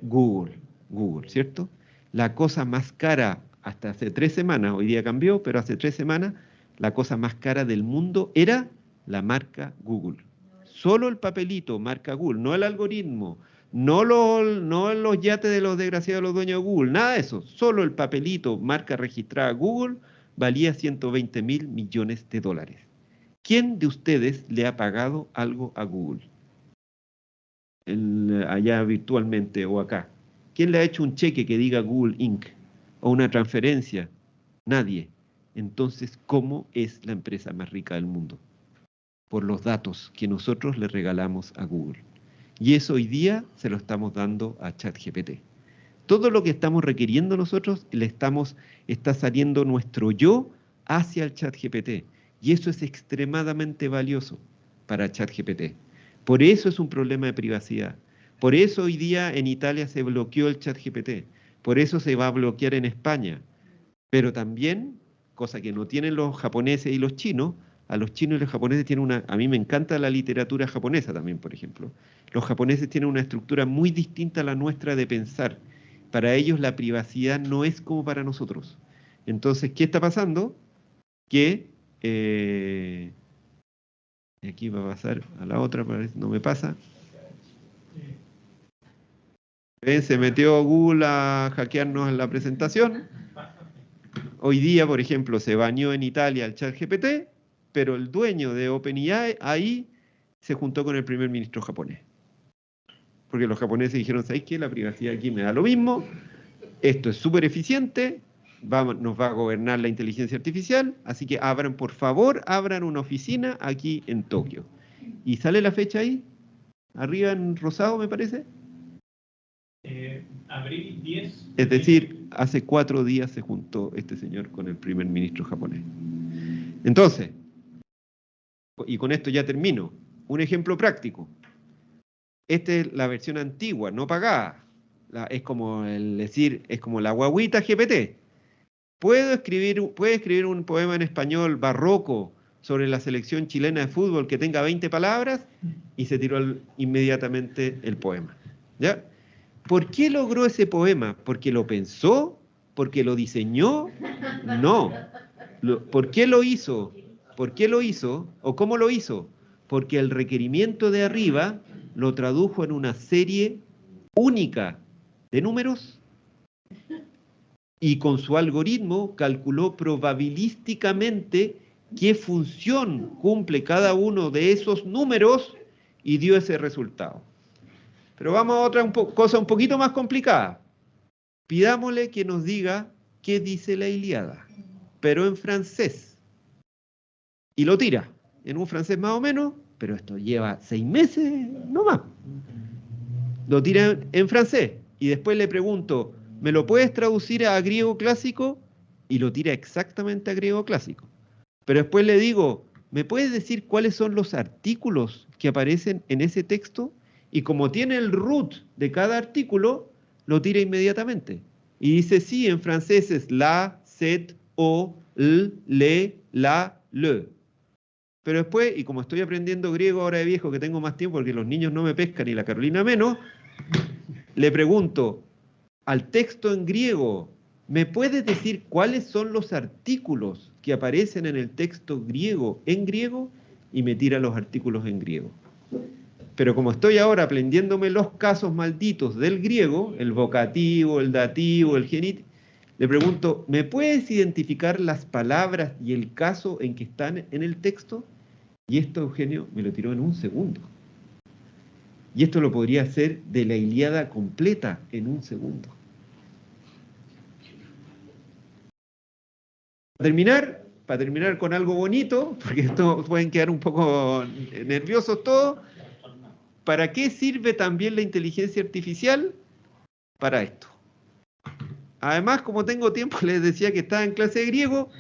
[SPEAKER 2] Google, ¿cierto? La cosa más cara hasta hace 3 semanas, hoy día cambió, pero hace 3 semanas, la cosa más cara del mundo era la marca Google. Solo el papelito, marca Google, no el algoritmo, no los yates de los desgraciados los dueños de Google, nada de eso. Solo el papelito, marca registrada Google, valía 120.000 millones de dólares. ¿Quién de ustedes le ha pagado algo a Google? Allá virtualmente o acá. ¿Quién le ha hecho un cheque que diga Google Inc. o una transferencia? Nadie. Entonces, ¿cómo es la empresa más rica del mundo? Por los datos que nosotros le regalamos a Google. Y eso hoy día se lo estamos dando a ChatGPT. Todo lo que estamos requiriendo nosotros, está saliendo nuestro yo hacia el ChatGPT. Y eso es extremadamente valioso para ChatGPT. Por eso es un problema de privacidad. Por eso hoy día en Italia se bloqueó el ChatGPT. Por eso se va a bloquear en España. Pero también, cosa que no tienen los japoneses y los chinos, a los chinos y los japoneses tienen una... A mí me encanta la literatura japonesa también, por ejemplo. Los japoneses tienen una estructura muy distinta a la nuestra de pensar. Para ellos la privacidad no es como para nosotros. Entonces, ¿qué está pasando? Que... aquí va a pasar a la otra, no me pasa. Se metió Google a hackearnos la presentación. Hoy día, por ejemplo, se baneó en Italia el ChatGPT, pero el dueño de OpenAI ahí se juntó con el primer ministro japonés. Porque los japoneses dijeron, ¿sabéis qué? La privacidad aquí me da lo mismo, esto es súper eficiente, nos va a gobernar la inteligencia artificial, así que por favor, abran una oficina aquí en Tokio. ¿Y sale la fecha ahí? Arriba en rosado, me parece.
[SPEAKER 3] Abril 10.
[SPEAKER 2] Es decir, hace 4 días se juntó este señor con el primer ministro japonés. Entonces, y con esto ya termino, un ejemplo práctico. Esta es la versión antigua, no pagada. Es como es como la guaguita GPT. Puede escribir un poema en español barroco sobre la selección chilena de fútbol que tenga 20 palabras y se tiró inmediatamente el poema. ¿Ya? ¿Por qué logró ese poema? ¿Porque lo pensó? ¿Porque lo diseñó? No. ¿Por qué lo hizo? ¿Por qué lo hizo? ¿O cómo lo hizo? Porque el requerimiento de arriba lo tradujo en una serie única de números y con su algoritmo calculó probabilísticamente qué función cumple cada uno de esos números y dio ese resultado. Pero vamos a otra cosa un poquito más complicada. Pidámosle que nos diga qué dice la Ilíada, pero en francés. Y lo tira, en un francés más o menos, pero esto lleva 6 meses, no más. Lo tira en francés. Y después le pregunto, ¿me lo puedes traducir a griego clásico? Y lo tira exactamente a griego clásico. Pero después le digo, ¿me puedes decir cuáles son los artículos que aparecen en ese texto? Y como tiene el root de cada artículo, lo tira inmediatamente. Y dice, sí, en francés es la, set, o, le, la, le. Pero después, y como estoy aprendiendo griego ahora de viejo, que tengo más tiempo porque los niños no me pescan y la Carolina menos, le pregunto al texto en griego, ¿me puedes decir cuáles son los artículos que aparecen en el texto griego en griego? Y me tira los artículos en griego. Pero como estoy ahora aprendiéndome los casos malditos del griego, el vocativo, el dativo, el genitivo, le pregunto, ¿me puedes identificar las palabras y el caso en que están en el texto? Y esto, Eugenio, me lo tiró en un segundo. Y esto lo podría hacer de la Ilíada completa en un segundo. Para terminar con algo bonito, porque esto pueden quedar un poco nerviosos todos, ¿para qué sirve también la inteligencia artificial? Para esto. Además, como tengo tiempo, les decía que estaba en clase de griego,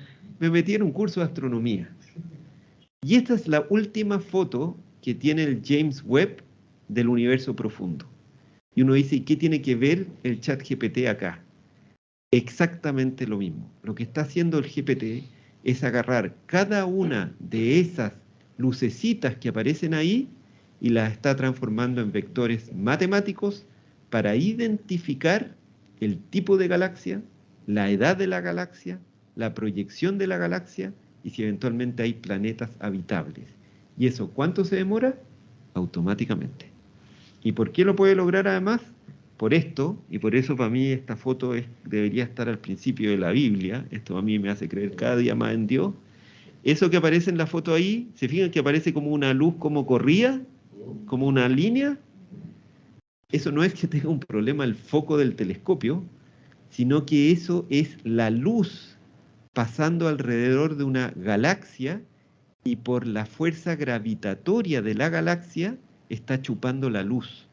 [SPEAKER 2] me metí en un curso de astronomía. Y esta es la última foto que tiene el James Webb del universo profundo. Y uno dice, ¿y qué tiene que ver el ChatGPT acá? Exactamente lo mismo. Lo que está haciendo el GPT es agarrar cada una de esas lucecitas que aparecen ahí y las está transformando en vectores matemáticos para identificar el tipo de galaxia, la edad de la galaxia, la proyección de la galaxia y si eventualmente hay planetas habitables. ¿Y eso cuánto se demora? Automáticamente. ¿Y por qué lo puede lograr además? Por esto, y por eso para mí esta foto debería estar al principio de la Biblia, esto a mí me hace creer cada día más en Dios. Eso que aparece en la foto ahí, ¿se fijan que aparece como una luz como corría? Como una línea. Eso no es que tenga un problema el foco del telescopio, sino que eso es la luz pasando alrededor de una galaxia y por la fuerza gravitatoria de la galaxia está chupando la luz.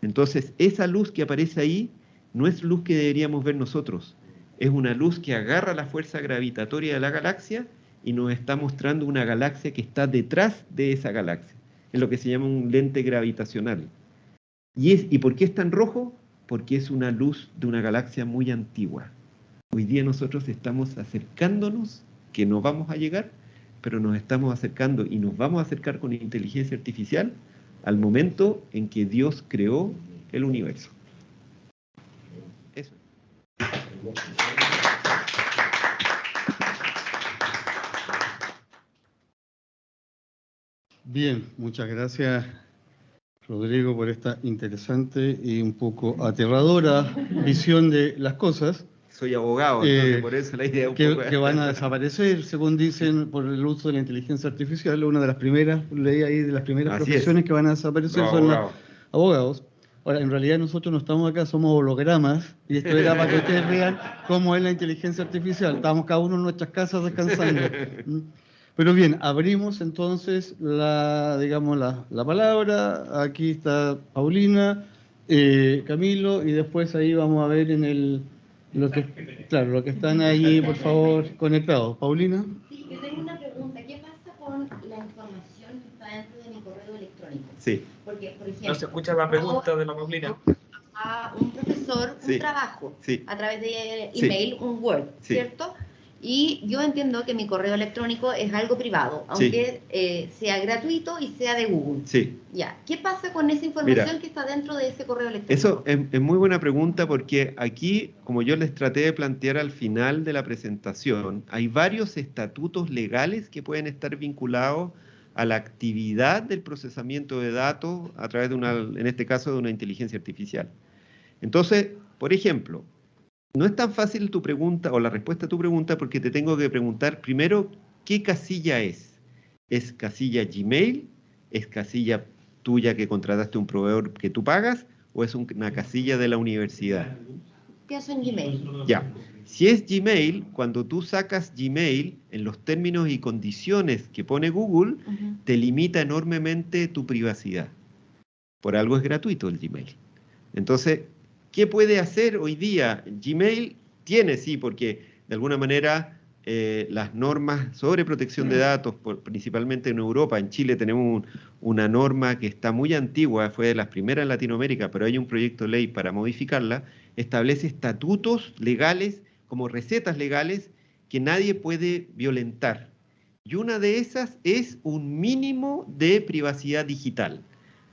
[SPEAKER 2] Entonces, esa luz que aparece ahí no es luz que deberíamos ver nosotros. Es una luz que agarra la fuerza gravitatoria de la galaxia y nos está mostrando una galaxia que está detrás de esa galaxia. Es lo que se llama un lente gravitacional. ¿Y por qué es tan rojo? Porque es una luz de una galaxia muy antigua. Hoy día nosotros estamos acercándonos, que no vamos a llegar, pero nos estamos acercando y nos vamos a acercar con inteligencia artificial al momento en que Dios creó el universo. Eso.
[SPEAKER 1] Bien, muchas gracias, Rodrigo, por esta interesante y un poco aterradora visión de las cosas.
[SPEAKER 2] Soy abogado, entonces por eso la idea es un poco...
[SPEAKER 1] Que van a desaparecer, según dicen, por el uso de la inteligencia artificial. Una de las primeras, leí ahí, de las primeras
[SPEAKER 2] Así
[SPEAKER 1] profesiones
[SPEAKER 2] es.
[SPEAKER 1] que van a desaparecer
[SPEAKER 2] Los
[SPEAKER 1] son los
[SPEAKER 2] abogados.
[SPEAKER 1] abogados. Ahora, en realidad nosotros no estamos acá, somos hologramas, y esto era para que ustedes vean cómo es la inteligencia artificial. Estamos cada uno en nuestras casas descansando. Pero bien, abrimos entonces digamos, la palabra. Aquí está Paulina, Camilo, y después ahí vamos a ver claro, lo que están ahí, por favor, conectados. Paulina.
[SPEAKER 4] Sí, yo tengo una pregunta. ¿Qué pasa con la información que está dentro de mi correo electrónico?
[SPEAKER 2] Sí.
[SPEAKER 4] Porque, por ejemplo,
[SPEAKER 3] No se escucha la pregunta de la Paulina.
[SPEAKER 4] A un profesor
[SPEAKER 2] Sí.
[SPEAKER 4] un trabajo
[SPEAKER 2] Sí.
[SPEAKER 4] a través de
[SPEAKER 2] Sí.
[SPEAKER 4] email, un Word,
[SPEAKER 2] Sí.
[SPEAKER 4] ¿cierto? Y yo entiendo que mi correo electrónico es algo privado, aunque sea gratuito y sea de Google.
[SPEAKER 2] Sí.
[SPEAKER 4] Ya. ¿Qué pasa con esa información
[SPEAKER 2] Mira,
[SPEAKER 4] que está dentro de ese correo electrónico?
[SPEAKER 2] Eso es muy buena pregunta porque aquí, como yo les traté de plantear al final de la presentación, hay varios estatutos legales que pueden estar vinculados a la actividad del procesamiento de datos a través de en este caso, de una inteligencia artificial. Entonces, por ejemplo, no es tan fácil tu pregunta o la respuesta a tu pregunta porque te tengo que preguntar primero qué casilla es. ¿Es casilla Gmail? ¿Es casilla tuya que contrataste un proveedor que tú pagas? ¿O es una casilla de la universidad?
[SPEAKER 4] Pienso en Gmail.
[SPEAKER 2] Ya. Si es Gmail, cuando tú sacas Gmail, en los términos y condiciones que pone Google, te limita enormemente tu privacidad. Por algo es gratuito el Gmail. Entonces, ¿qué puede hacer hoy día? Gmail tiene, sí, porque de alguna manera las normas sobre protección de datos, principalmente en Europa, en Chile tenemos una norma que está muy antigua, fue de las primeras en Latinoamérica, pero hay un proyecto de ley para modificarla, establece estatutos legales, como recetas legales, que nadie puede violentar. Y una de esas es un mínimo de privacidad digital.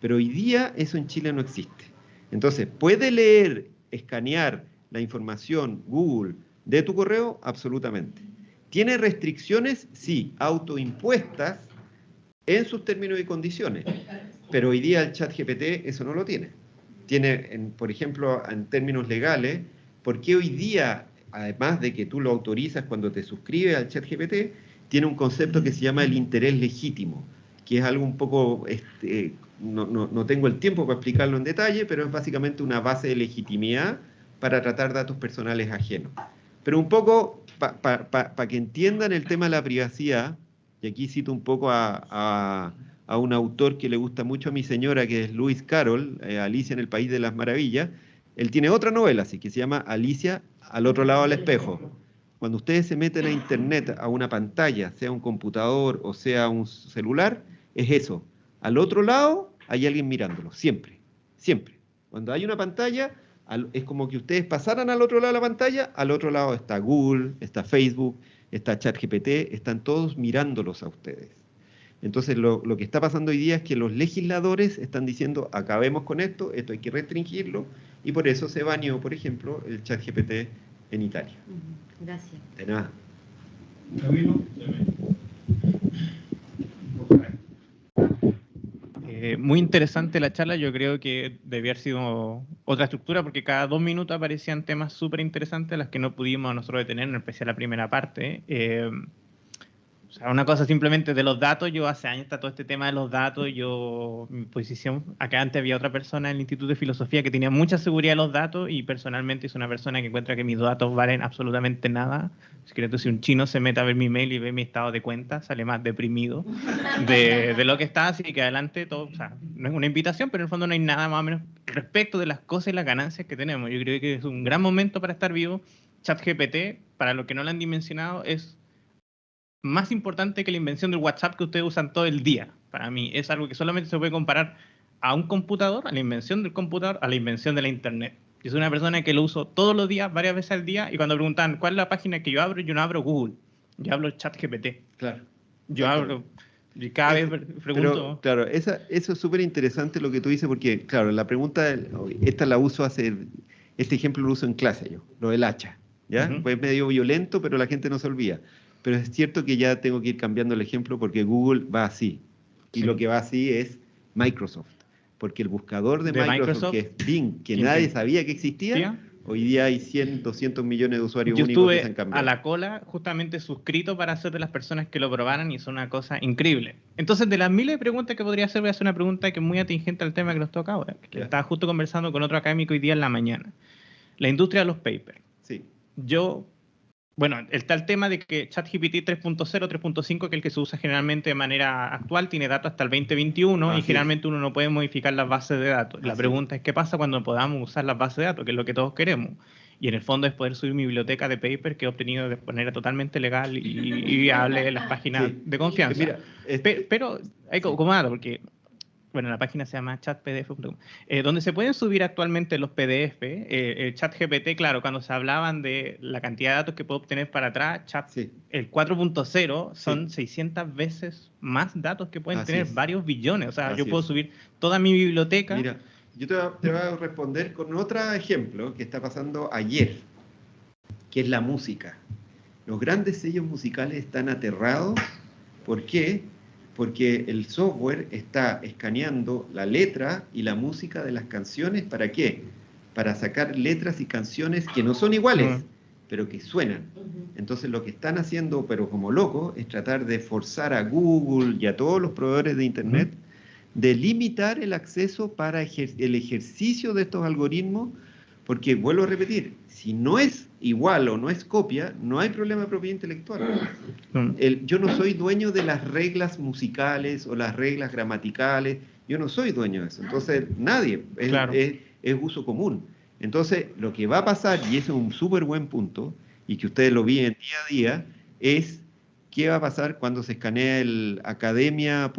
[SPEAKER 2] Pero hoy día eso en Chile no existe. Entonces, ¿puede leer, escanear la información Google de tu correo? Absolutamente. ¿Tiene restricciones? Sí, autoimpuestas en sus términos y condiciones. Pero hoy día el ChatGPT eso no lo tiene. Tiene, por ejemplo, en términos legales, ¿por qué hoy día, además de que tú lo autorizas cuando te suscribes al ChatGPT, tiene un concepto que se llama el interés legítimo, que es algo un poco, no tengo el tiempo para explicarlo en detalle, pero es básicamente una base de legitimidad para tratar datos personales ajenos. Pero un poco, para que entiendan el tema de la privacidad, y aquí cito un poco a un autor que le gusta mucho a mi señora, que es Lewis Carroll, Alicia en el País de las Maravillas. Él tiene otra novela, así que se llama Alicia al otro lado del espejo. Cuando ustedes se meten a internet, a una pantalla, sea un computador o sea un celular, es eso. Al otro lado hay alguien mirándolo, siempre, siempre. Cuando hay una pantalla, es como que ustedes pasaran al otro lado de la pantalla, al otro lado está Google, está Facebook, está ChatGPT, están todos mirándolos a ustedes. Entonces lo que está pasando hoy día es que los legisladores están diciendo acabemos con esto hay que restringirlo, y por eso se baneó, por ejemplo, el ChatGPT en Italia.
[SPEAKER 4] Gracias.
[SPEAKER 2] De nada.
[SPEAKER 3] Camilo,
[SPEAKER 5] muy interesante la charla, yo creo que debió haber sido otra estructura porque cada 2 minutos aparecían temas súper interesantes las que no pudimos nosotros detener, en especial la primera parte. O sea, una cosa simplemente de los datos, yo hace años está todo este tema de los datos, mi posición, acá antes había otra persona en el Instituto de Filosofía que tenía mucha seguridad de los datos y personalmente es una persona que encuentra que mis datos valen absolutamente nada. Entonces, si un chino se mete a ver mi mail y ve mi estado de cuenta, sale más deprimido de lo que está, así que adelante todo, o sea, no es una invitación, pero en el fondo no hay nada más o menos respecto de las cosas y las ganancias que tenemos. Yo creo que es un gran momento para estar vivo. ChatGPT, para los que no lo han dimensionado, es más importante que la invención del WhatsApp que ustedes usan todo el día. Para mí es algo que solamente se puede comparar a un computador, a la invención del computador, a la invención de la Internet. Yo soy una persona que lo uso todos los días, varias veces al día, y cuando preguntan cuál es la página que yo no abro Google, yo hablo ChatGPT.
[SPEAKER 2] Claro.
[SPEAKER 5] Yo abro, y cada vez pregunto...
[SPEAKER 2] Pero, claro, eso es súper interesante lo que tú dices, porque, claro, la pregunta, esta la uso este ejemplo lo uso en clase yo, lo del hacha, ¿ya? Pues medio violento, pero la gente no se olvida. Pero es cierto que ya tengo que ir cambiando el ejemplo porque Google va así. Y lo que va así es Microsoft. porque el buscador de
[SPEAKER 5] De
[SPEAKER 2] Microsoft,
[SPEAKER 5] Microsoft,
[SPEAKER 2] que es Bing, que
[SPEAKER 5] ¿quién
[SPEAKER 2] nadie
[SPEAKER 5] tiene?
[SPEAKER 2] sabía que existía, hoy día hay 100, 200 millones de usuarios
[SPEAKER 5] Yo
[SPEAKER 2] únicos que se han
[SPEAKER 5] estuve
[SPEAKER 2] cambiado.
[SPEAKER 5] a la cola justamente suscrito para ser de las personas que lo probaran y es una cosa increíble. Entonces, de las miles de preguntas que podría hacer, voy a hacer una pregunta que es muy atingente al tema que nos toca ahora. Que
[SPEAKER 2] Ya.
[SPEAKER 5] estaba justo conversando con otro académico hoy día en la mañana. La industria de los papers.
[SPEAKER 2] Sí,
[SPEAKER 5] Bueno, está el tema de que ChatGPT 3.0, 3.5, que es el que se usa generalmente de manera actual, tiene datos hasta el 2021
[SPEAKER 2] Así
[SPEAKER 5] y
[SPEAKER 2] es.
[SPEAKER 5] generalmente uno no puede modificar las bases de datos. La
[SPEAKER 2] Así
[SPEAKER 5] pregunta es qué pasa cuando podamos usar las bases de datos, que es lo que todos queremos. Y en el fondo es poder subir mi biblioteca de paper que he obtenido de manera totalmente legal y viable en las páginas
[SPEAKER 2] Sí.
[SPEAKER 5] de confianza.
[SPEAKER 2] Mira,
[SPEAKER 5] Pero hay
[SPEAKER 2] sí.
[SPEAKER 5] como nada, porque bueno, la página se llama chatpdf.com, donde se pueden subir actualmente los PDF. El ChatGPT, claro, cuando se hablaban de la cantidad de datos que puedo obtener para atrás,
[SPEAKER 2] Sí.
[SPEAKER 5] el 4.0 son
[SPEAKER 2] Sí.
[SPEAKER 5] 600 veces más datos que pueden
[SPEAKER 2] Así
[SPEAKER 5] tener,
[SPEAKER 2] es.
[SPEAKER 5] varios billones. O sea,
[SPEAKER 2] Así
[SPEAKER 5] yo puedo
[SPEAKER 2] es.
[SPEAKER 5] subir toda mi biblioteca.
[SPEAKER 2] Mira, yo te voy a responder con otro ejemplo que está pasando ayer, que es la música. Los grandes sellos musicales están aterrados. ¿Por qué? Porque el software está escaneando la letra y la música de las canciones. ¿Para qué? Para sacar letras y canciones que no son iguales, pero que suenan. Entonces lo que están haciendo, pero como locos, es tratar de forzar a Google y a todos los proveedores de Internet de limitar el acceso para el ejercicio de estos algoritmos, porque, vuelvo a repetir, si no es igual o no es copia, no hay problema de propiedad intelectual. Yo no soy dueño de las reglas musicales o las reglas gramaticales, yo no soy dueño de eso. Entonces, nadie,
[SPEAKER 5] Claro.
[SPEAKER 2] es uso común. Entonces, lo que va a pasar, y ese es un súper buen punto, y que ustedes lo viven día a día, es qué va a pasar cuando se escanea el academia.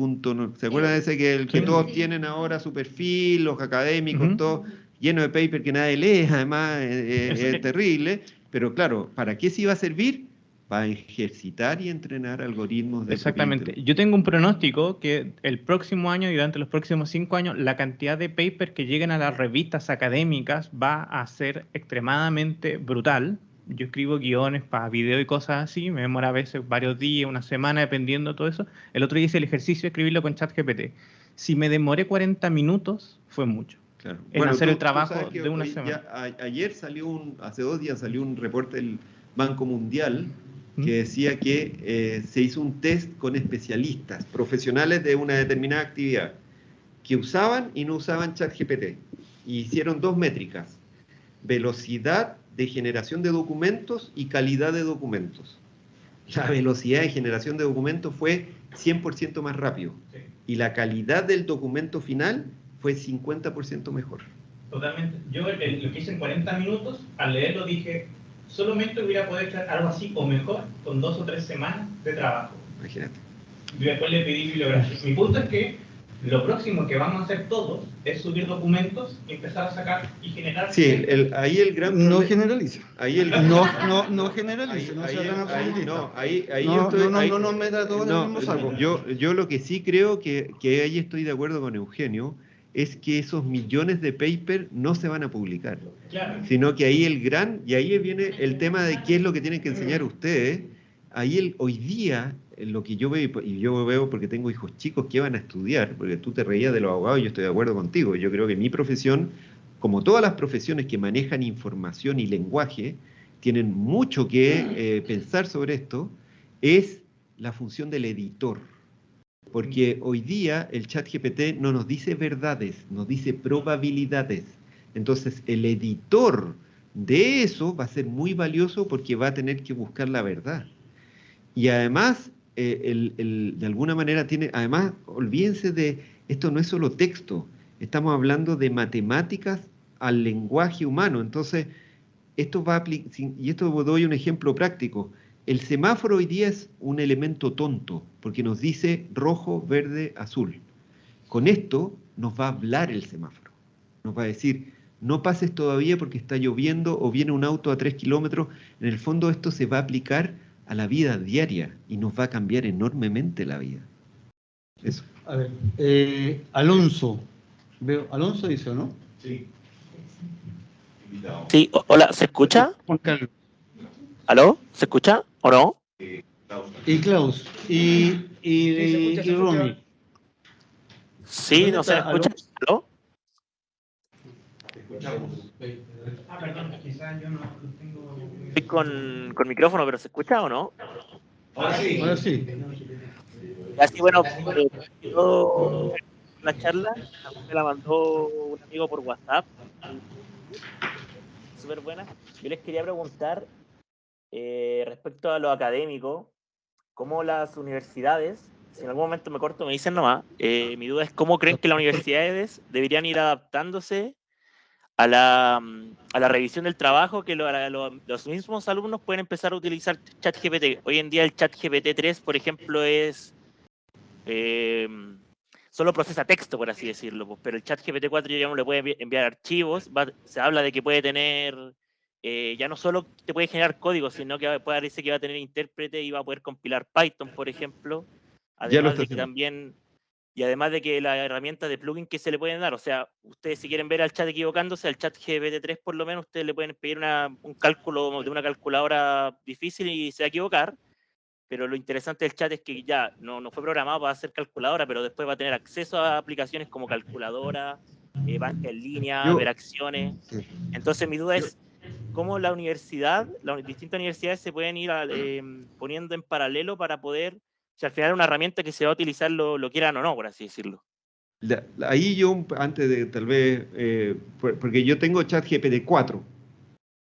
[SPEAKER 2] ¿Se acuerdan de ese que todos tienen ahora su perfil, los académicos, todo lleno de paper que nadie lee, además es terrible, pero claro, ¿para qué se iba a servir? Para ejercitar y entrenar algoritmos de
[SPEAKER 5] Exactamente. Yo tengo un pronóstico que el próximo año y durante los próximos 5 años la cantidad de papers que lleguen a las revistas académicas va a ser extremadamente brutal. Yo escribo guiones para video y cosas así, me demora a veces varios días, una semana, dependiendo de todo eso. El otro día hice el ejercicio de escribirlo con ChatGPT. Si me demoré 40 minutos, fue mucho.
[SPEAKER 2] Claro.
[SPEAKER 5] En hacer el trabajo de una semana.
[SPEAKER 2] Ayer hace 2 días salió un reporte del Banco Mundial que decía que se hizo un test con especialistas, profesionales de una determinada actividad, que usaban y no usaban ChatGPT. Y hicieron 2 métricas: velocidad de generación de documentos y calidad de documentos. La velocidad de generación de documentos fue 100% más rápido. Sí. Y la calidad del documento final fue 50% mejor.
[SPEAKER 5] Totalmente. Yo lo que hice en 40 minutos, al leerlo dije, solamente hubiera podido echar algo así o mejor con 2 o 3 semanas de trabajo.
[SPEAKER 2] Imagínate.
[SPEAKER 5] Y después le pedí bibliografía. Mi punto es que lo próximo que vamos a hacer todos es subir documentos y empezar a sacar y generar...
[SPEAKER 2] Sí, ahí el gran problema...
[SPEAKER 1] No generaliza.
[SPEAKER 2] Ahí el...
[SPEAKER 1] No generaliza. No meta todo en el mismo saco.
[SPEAKER 2] Yo lo que sí creo que ahí estoy de acuerdo con Eugenio, es que esos millones de papers no se van a publicar. Claro. Sino que ahí y ahí viene el tema de qué es lo que tienen que enseñar ustedes. Ahí hoy día, lo que yo veo, y yo veo porque tengo hijos chicos que van a estudiar, porque tú te reías de los abogados y yo estoy de acuerdo contigo. Yo creo que mi profesión, como todas las profesiones que manejan información y lenguaje, tienen mucho que pensar sobre esto, es la función del editor. Porque hoy día el ChatGPT no nos dice verdades, nos dice probabilidades. Entonces el editor de eso va a ser muy valioso porque va a tener que buscar la verdad. Y además, de alguna manera además, olvídense de, esto no es solo texto, estamos hablando de matemáticas al lenguaje humano. Entonces, esto y esto doy un ejemplo práctico. El semáforo hoy día es un elemento tonto, porque nos dice rojo, verde, azul. Con esto nos va a hablar el semáforo. Nos va a decir, no pases todavía porque está lloviendo o viene un auto a 3 kilómetros. En el fondo esto se va a aplicar a la vida diaria y nos va a cambiar enormemente la vida. Eso.
[SPEAKER 1] A ver, Alonso. Alonso dice, ¿no?
[SPEAKER 6] Sí. Sí, hola, ¿se escucha?
[SPEAKER 1] Juan Carlos.
[SPEAKER 6] ¿Aló? ¿Se escucha o no?
[SPEAKER 1] Y Klaus. Y Ronnie.
[SPEAKER 6] Sí, no se escucha. ¿Aló?
[SPEAKER 1] escuchamos.
[SPEAKER 5] Perdón, quizás yo no tengo...
[SPEAKER 6] Estoy con micrófono, pero ¿se escucha o no?
[SPEAKER 1] Ahora sí.
[SPEAKER 6] Así, bueno, todo la charla, a mí me la mandó un amigo por WhatsApp, súper buena. Yo les quería preguntar respecto a lo académico, cómo las universidades, si en algún momento me corto, me dicen nomás, mi duda es cómo creen que las universidades deberían ir adaptándose a la revisión del trabajo, que los mismos alumnos pueden empezar a utilizar ChatGPT. Hoy en día el ChatGPT 3, por ejemplo, es solo procesa texto, por así decirlo, pues, pero el ChatGPT 4 ya no le puede enviar archivos, se habla de que puede tener, ya no solo te puede generar código, sino que parece que va a tener intérprete y va a poder compilar Python, por ejemplo,
[SPEAKER 2] Ya lo
[SPEAKER 6] además
[SPEAKER 2] está
[SPEAKER 6] de que
[SPEAKER 2] haciendo.
[SPEAKER 6] también... Y además de que las herramientas de plugin que se le pueden dar, o sea, ustedes si quieren ver al chat equivocándose, al chat GPT-3 por lo menos, ustedes le pueden pedir un cálculo de una calculadora difícil y se va a equivocar, pero lo interesante del chat es que ya no fue programado para hacer calculadora, pero después va a tener acceso a aplicaciones como calculadora, banca en línea, ver
[SPEAKER 2] Yo,
[SPEAKER 6] acciones.
[SPEAKER 2] sí.
[SPEAKER 6] Entonces mi duda es, ¿cómo las distintas universidades se pueden ir poniendo en paralelo para poder, si al final es una herramienta que se va a utilizar, lo quieran o no, por así decirlo?
[SPEAKER 2] Ahí yo, antes de tal vez, porque yo tengo ChatGPT 4,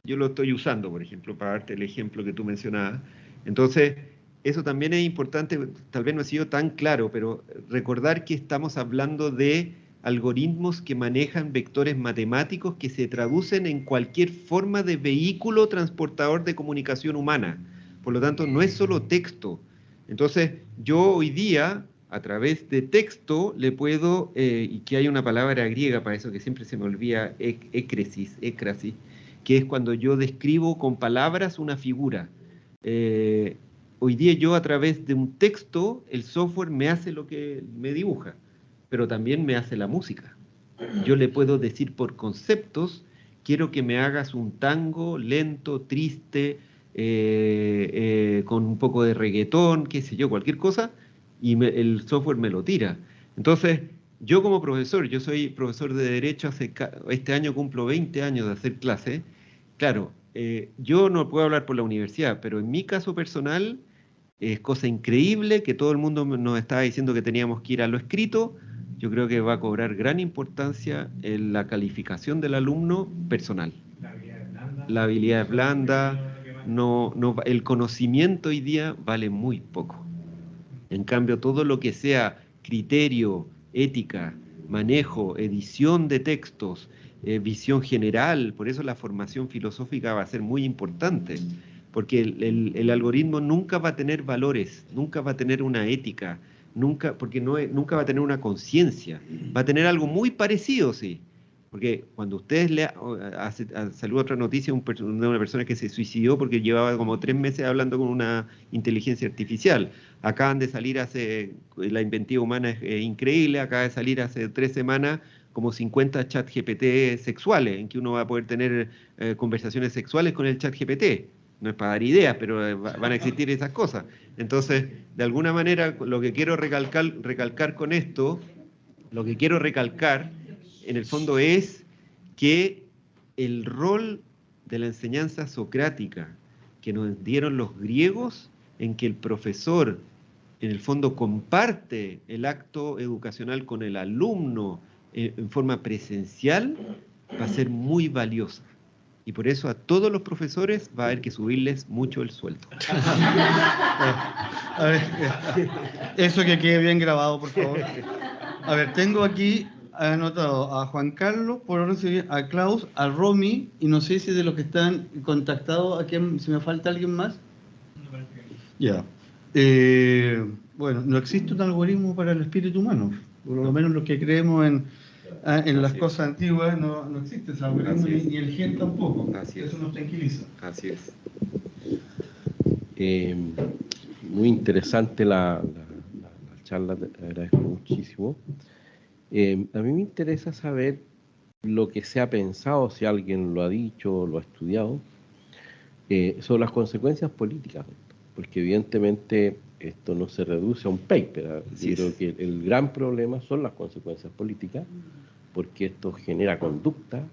[SPEAKER 2] yo lo estoy usando, por ejemplo, para darte el ejemplo que tú mencionabas. Entonces, eso también es importante, tal vez no ha sido tan claro, pero recordar que estamos hablando de algoritmos que manejan vectores matemáticos que se traducen en cualquier forma de vehículo transportador de comunicación humana. Por lo tanto, no es solo texto. Entonces, yo hoy día, a través de texto, le puedo, y que hay una palabra griega para eso que siempre se me olvida, écrasis, que es cuando yo describo con palabras una figura. Hoy día yo a través de un texto, el software me hace lo que me dibuja, pero también me hace la música. Yo le puedo decir por conceptos, quiero que me hagas un tango lento, triste, con un poco de reggaetón, qué sé yo, cualquier cosa, y el software me lo tira. Entonces, yo como profesor, yo soy profesor de Derecho, este año cumplo 20 años de hacer clase. Claro, yo no puedo hablar por la universidad, pero en mi caso personal es cosa increíble que todo el mundo nos estaba diciendo que teníamos que ir a lo escrito. Yo creo que va a cobrar gran importancia en la calificación del alumno personal. La habilidad blanda, el conocimiento hoy día vale muy poco. En cambio, todo lo que sea criterio, ética, manejo, edición de textos, visión general, por eso la formación filosófica va a ser muy importante, porque el algoritmo nunca va a tener valores, nunca va a tener una ética, porque nunca va a tener una conciencia, va a tener algo muy parecido, sí. Porque cuando ustedes salió otra noticia de una persona que se suicidó porque llevaba como 3 meses hablando con una inteligencia artificial. Acaban de salir la inventiva humana es increíble, acaba de salir hace 3 semanas como 50 chat GPT sexuales, en que uno va a poder tener conversaciones sexuales con el chat GPT. No es para dar ideas, pero van a existir esas cosas. Entonces, de alguna manera, lo que quiero recalcar con esto, lo que quiero recalcar, en el fondo es que el rol de la enseñanza socrática que nos dieron los griegos, en que el profesor en el fondo comparte el acto educacional con el alumno en forma presencial, va a ser muy valiosa. Y por eso a todos los profesores va a haber que subirles mucho el sueldo.
[SPEAKER 1] A ver, eso que quede bien grabado, por favor. A ver, tengo aquí anotado a Juan Carlos, por orden civil, a Klaus, a Romy, y no sé si de los que están contactados, si me falta alguien más. Ya. Bueno, no existe un algoritmo para el espíritu humano. Por lo menos los que creemos en las cosas antiguas no existe ese algoritmo, ni el gen tampoco. Eso nos tranquiliza.
[SPEAKER 2] Así es.
[SPEAKER 7] Muy interesante la charla, te agradezco muchísimo. A mí me interesa saber lo que se ha pensado, si alguien lo ha dicho, lo ha estudiado, sobre las consecuencias políticas, porque evidentemente esto no se reduce a un paper. Yo creo que el gran problema son las consecuencias políticas, porque esto genera conducta,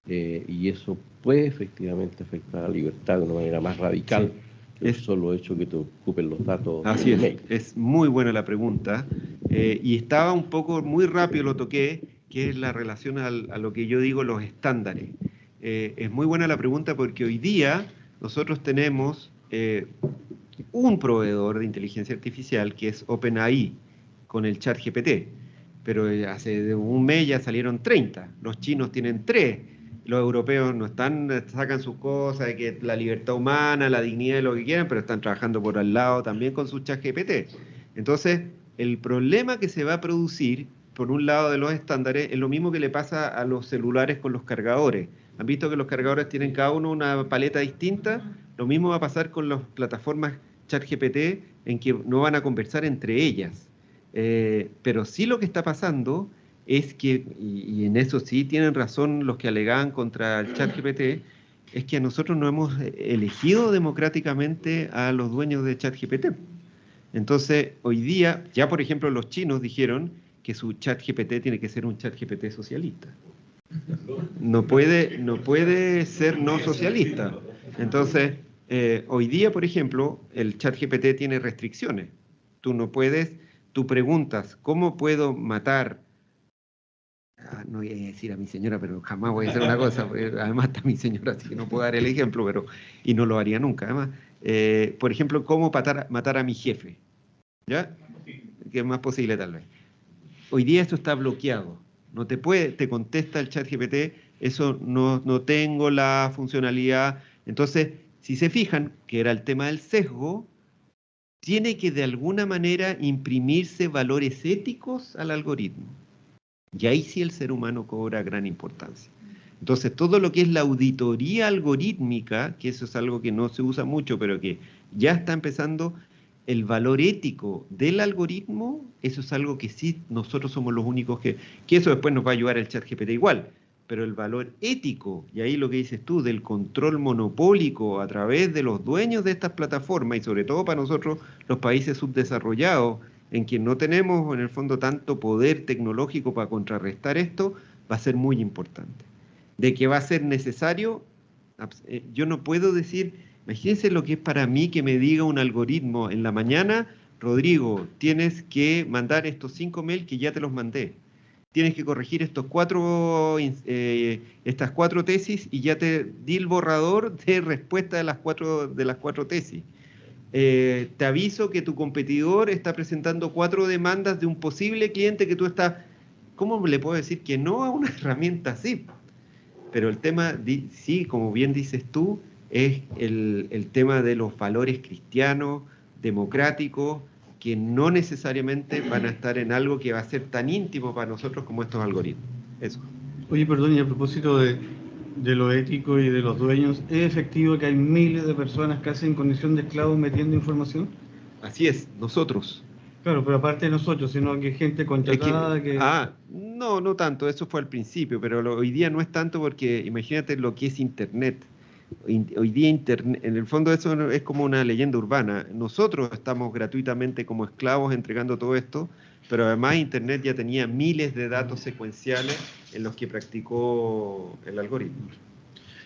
[SPEAKER 7] y eso puede efectivamente afectar a la libertad de una manera más radical. Sí. Es solo hecho que te ocupen los datos.
[SPEAKER 2] Así es muy buena la pregunta. Y estaba un poco, muy rápido lo toqué, que es la relación a lo que yo digo, los estándares. Es muy buena la pregunta porque hoy día nosotros tenemos un proveedor de inteligencia artificial que es OpenAI, con el ChatGPT. Pero hace un mes ya salieron 30. Los chinos tienen 3. Los europeos no están, sacan sus cosas, de que la libertad humana, la dignidad, lo que quieran, pero están trabajando por al lado también con su ChatGPT. Entonces, el problema que se va a producir, por un lado de los estándares, es lo mismo que le pasa a los celulares con los cargadores. ¿Han visto que los cargadores tienen cada uno una paleta distinta? Lo mismo va a pasar con las plataformas ChatGPT, en que no van a conversar entre ellas. Pero sí lo que está pasando es que, y en eso sí tienen razón los que alegaban contra el ChatGPT, es que nosotros no hemos elegido democráticamente a los dueños de ChatGPT. Entonces, hoy día, ya por ejemplo los chinos dijeron que su ChatGPT tiene que ser un ChatGPT socialista. No puede ser no socialista. Entonces, hoy día, por ejemplo, el ChatGPT tiene restricciones. Tú no puedes, tú preguntas, ¿cómo puedo matar? No voy a decir a mi señora, pero jamás voy a hacer una cosa, porque además está mi señora, así que no puedo dar el ejemplo, y no lo haría nunca. Además, por ejemplo, ¿cómo matar a mi jefe? ¿Ya? Que es más posible tal vez. Hoy día esto está bloqueado. No te contesta el ChatGPT, eso no tengo la funcionalidad. Entonces, si se fijan, que era el tema del sesgo, tiene que de alguna manera imprimirse valores éticos al algoritmo. Y ahí sí el ser humano cobra gran importancia. Entonces, todo lo que es la auditoría algorítmica, que eso es algo que no se usa mucho, pero que ya está empezando, el valor ético del algoritmo, eso es algo que sí nosotros somos los únicos que eso después nos va a ayudar el ChatGPT igual, pero el valor ético, y ahí lo que dices tú, del control monopólico a través de los dueños de estas plataformas, y sobre todo para nosotros, los países subdesarrollados, en que no tenemos en el fondo tanto poder tecnológico para contrarrestar esto, va a ser muy importante. De que va a ser necesario, yo no puedo decir, imagínense lo que es para mí que me diga un algoritmo en la mañana, Rodrigo, tienes que mandar estos 5 mails que ya te los mandé. Tienes que corregir estas 4 tesis y ya te di el borrador de respuesta de las 4 tesis. Te aviso que tu competidor está presentando 4 demandas de un posible cliente que tú estás... ¿Cómo le puedo decir que no a una herramienta así? Pero el tema, sí, como bien dices tú, es el tema de los valores cristianos, democráticos, que no necesariamente van a estar en algo que va a ser tan íntimo para nosotros como estos algoritmos. Eso.
[SPEAKER 1] Oye, perdón, y a propósito de lo ético y de los dueños, ¿es efectivo que hay miles de personas casi en condición de esclavos metiendo información?
[SPEAKER 2] Así es, nosotros.
[SPEAKER 1] Claro, pero aparte de nosotros, sino que gente contratada que...
[SPEAKER 2] No tanto, eso fue al principio, pero hoy día no es tanto porque imagínate lo que es Internet. Hoy día Internet, en el fondo eso es como una leyenda urbana. Nosotros estamos gratuitamente como esclavos entregando todo esto, pero además Internet ya tenía miles de datos secuenciales en los que practicó el algoritmo.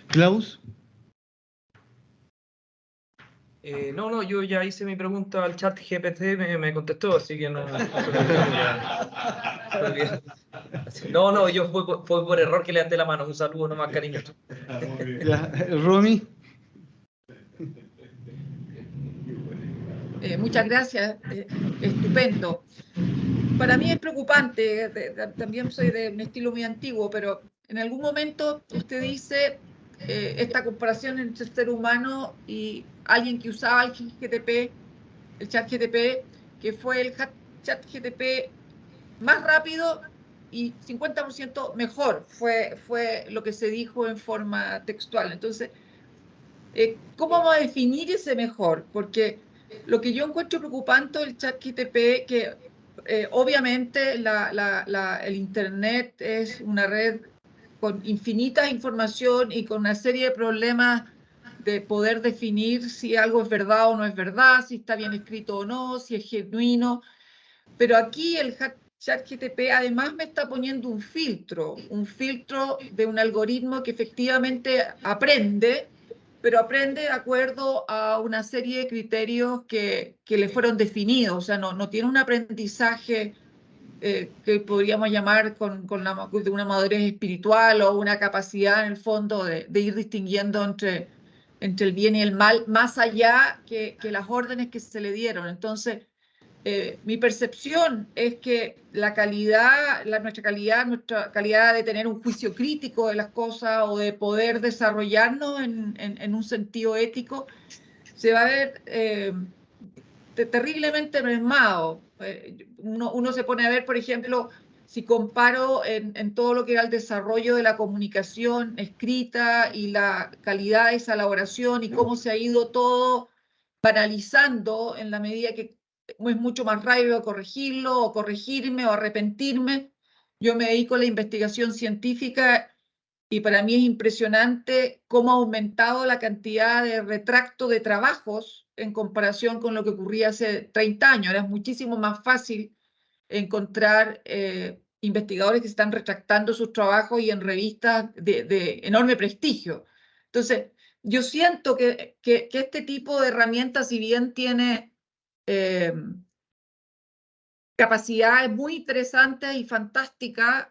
[SPEAKER 1] Klaus.
[SPEAKER 3] No, yo ya hice mi pregunta al chat GPT, me contestó, así que no. No, yo fue por error que le andé la mano. Un saludo nomás, cariñoso.
[SPEAKER 1] Romy.
[SPEAKER 8] Muchas gracias, estupendo. Para mí es preocupante, también soy de un estilo muy antiguo, pero en algún momento usted dice esta comparación entre el ser humano y alguien que usaba el chat GTP, que fue el chat GTP más rápido y 50% mejor, fue lo que se dijo en forma textual. Entonces, ¿cómo vamos a definir ese mejor? Porque lo que yo encuentro preocupante del chat GTP, que obviamente el Internet es una red con infinitas información y con una serie de problemas de poder definir si algo es verdad o no es verdad, si está bien escrito o no, si es genuino. Pero aquí el ChatGPT además me está poniendo un filtro de un algoritmo que efectivamente aprende, pero aprende de acuerdo a una serie de criterios que le fueron definidos, o sea, no tiene un aprendizaje que podríamos llamar de una madurez espiritual o una capacidad en el fondo de ir distinguiendo entre el bien y el mal, más allá que las órdenes que se le dieron. Entonces, mi percepción es que nuestra calidad de tener un juicio crítico de las cosas o de poder desarrollarnos en un sentido ético se va a ver terriblemente mermado. Uno se pone a ver, por ejemplo, si comparo en todo lo que era el desarrollo de la comunicación escrita y la calidad de esa elaboración y cómo se ha ido todo banalizando en la medida que es mucho más rápido corregirlo o corregirme o arrepentirme. Yo me dedico a la investigación científica y para mí es impresionante cómo ha aumentado la cantidad de retracto de trabajos en comparación con lo que ocurría hace 30 años. Era muchísimo más fácil encontrar investigadores que están retractando sus trabajos y en revistas de enorme prestigio. Entonces, yo siento que este tipo de herramientas, si bien tiene capacidades muy interesantes y fantásticas,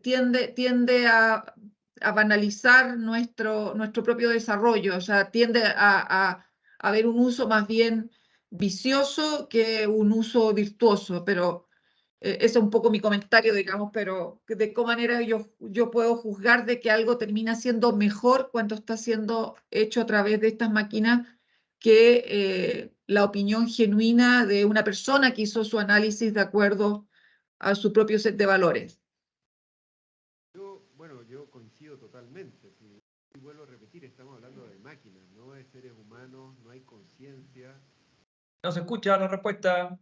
[SPEAKER 8] tiende a banalizar nuestro propio desarrollo, o sea, tiende a haber un uso más bien vicioso que un uso virtuoso, pero ese es un poco mi comentario, digamos, pero de qué manera yo puedo juzgar de que algo termina siendo mejor cuando está siendo hecho a través de estas máquinas que la opinión genuina de una persona que hizo su análisis de acuerdo a su propio set de valores.
[SPEAKER 2] Yo coincido totalmente. Y vuelvo a repetir, estamos hablando de máquinas, no de seres humanos, no hay conciencia.
[SPEAKER 3] No se escucha la respuesta.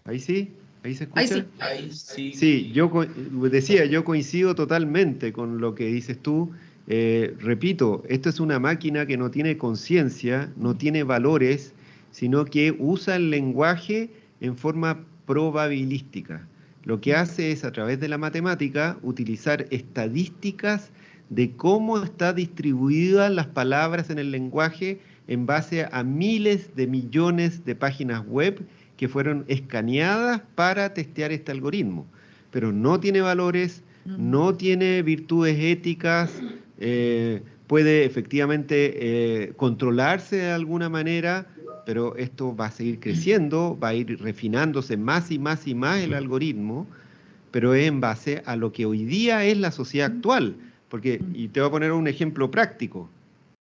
[SPEAKER 2] ¿Ahí sí? ¿Ahí se escucha?
[SPEAKER 8] Ahí sí.
[SPEAKER 3] Ahí sí.
[SPEAKER 2] Sí, yo coincido totalmente con lo que dices tú. Repito, esto es una máquina que no tiene conciencia, no tiene valores, sino que usa el lenguaje en forma probabilística. Lo que hace es, a través de la matemática, utilizar estadísticas de cómo están distribuidas las palabras en el lenguaje en base a miles de millones de páginas web que fueron escaneadas para testear este algoritmo. Pero no tiene valores, no tiene virtudes éticas, puede efectivamente controlarse de alguna manera, pero esto va a seguir creciendo, va a ir refinándose más y más y más el algoritmo, pero es en base a lo que hoy día es la sociedad actual. Porque, y te voy a poner un ejemplo práctico.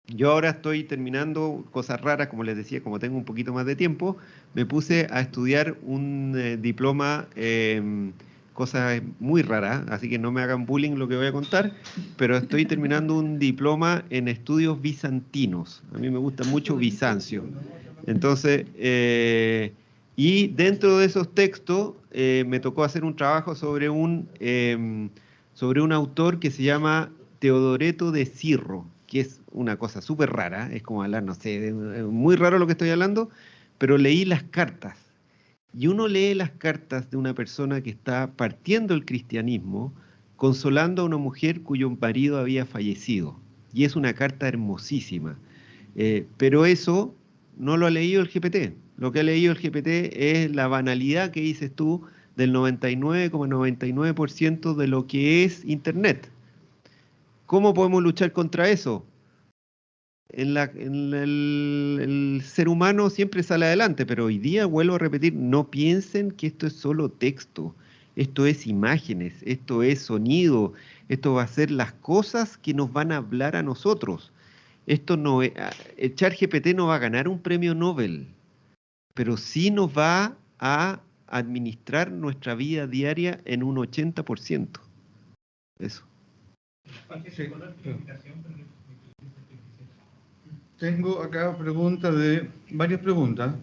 [SPEAKER 2] Yo ahora estoy terminando cosas raras, como les decía, como tengo un poquito más de tiempo, me puse a estudiar un diploma, cosas muy raras, así que no me hagan bullying lo que voy a contar, pero estoy terminando un diploma en estudios bizantinos. A mí me gusta mucho Bizancio. Entonces, y dentro de esos textos me tocó hacer un trabajo sobre un autor que se llama Teodoreto de Cirro, que es una cosa súper rara, es como hablar, no sé, muy raro lo que estoy hablando, pero leí las cartas. Y uno lee las cartas de una persona que está partiendo el cristianismo, consolando a una mujer cuyo marido había fallecido. Y es una carta hermosísima. Pero eso no lo ha leído el GPT. Lo que ha leído el GPT es la banalidad que dices tú del 99,99% de lo que es Internet. ¿Cómo podemos luchar contra eso? El ser humano siempre sale adelante, pero hoy día, vuelvo a repetir, no piensen que esto es solo texto, esto es imágenes, esto es sonido, esto va a ser las cosas que nos van a hablar a nosotros. Esto no es, el ChatGPT no va a ganar un premio Nobel, pero sí nos va a administrar nuestra vida diaria en un 80%. Eso.
[SPEAKER 1] Sí. Tengo acá varias preguntas.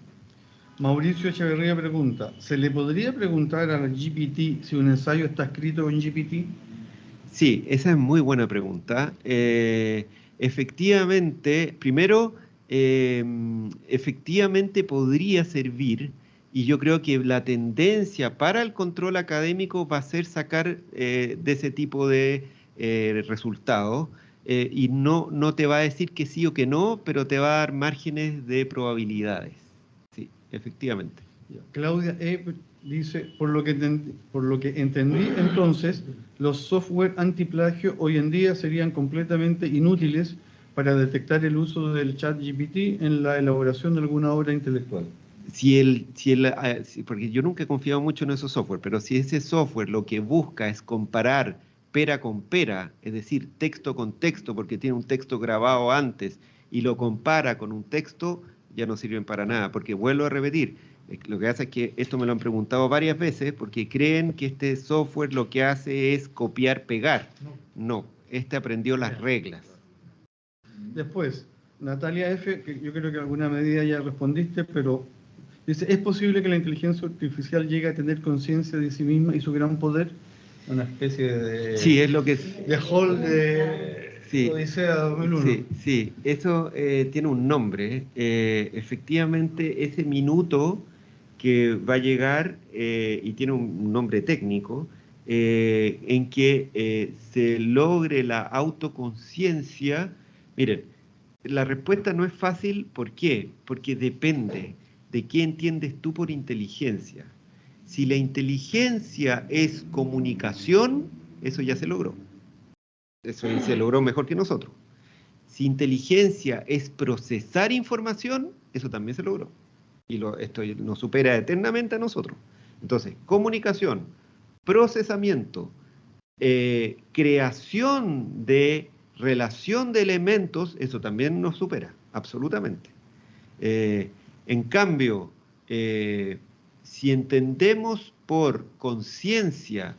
[SPEAKER 1] Mauricio Echeverría pregunta, ¿se le podría preguntar a la GPT si un ensayo está escrito en GPT?
[SPEAKER 2] Sí, esa es muy buena pregunta. Efectivamente, primero, efectivamente podría servir Y yo creo que la tendencia para el control académico va a ser sacar de ese tipo de resultados y no te va a decir que sí o que no, pero te va a dar márgenes de probabilidades. Sí, efectivamente.
[SPEAKER 1] Claudia dice, por lo que entendí entonces, los software antiplagio hoy en día serían completamente inútiles para detectar el uso del chat GPT en la elaboración de alguna obra intelectual.
[SPEAKER 2] Porque yo nunca he confiado mucho en esos software, pero si ese software lo que busca es comparar pera con pera, es decir, texto con texto, porque tiene un texto grabado antes, y lo compara con un texto, ya no sirven para nada, porque vuelvo a repetir, lo que pasa es que esto me lo han preguntado varias veces, porque creen que este software lo que hace es copiar, pegar. No, este aprendió las reglas.
[SPEAKER 1] Después, Natalia F., que yo creo que en alguna medida ya respondiste, pero dice, ¿es posible que la inteligencia artificial llegue a tener conciencia de sí misma y su gran poder? Una especie de...
[SPEAKER 2] Sí, es lo que...
[SPEAKER 1] de Hall de
[SPEAKER 2] sí,
[SPEAKER 1] Odisea 2001.
[SPEAKER 2] Sí, eso tiene un nombre. Efectivamente, ese minuto que va a llegar, y tiene un nombre técnico, en que se logre la autoconciencia. Miren, la respuesta no es fácil, ¿por qué? Porque depende de qué entiendes tú por inteligencia. Si la inteligencia es comunicación, eso ya se logró. Eso se logró mejor que nosotros. Si inteligencia es procesar información, eso también se logró. Y esto nos supera eternamente a nosotros. Entonces, comunicación, procesamiento, creación de relación de elementos, eso también nos supera, absolutamente. En cambio, si entendemos por conciencia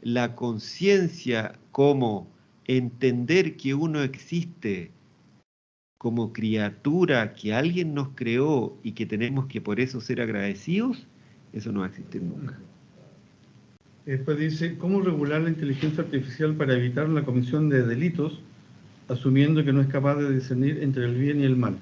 [SPEAKER 2] la conciencia como entender que uno existe como criatura que alguien nos creó y que tenemos que por eso ser agradecidos, eso no va a existir nunca.
[SPEAKER 1] Después dice, ¿cómo regular la inteligencia artificial para evitar la comisión de delitos, asumiendo que no es capaz de discernir entre el bien y el mal?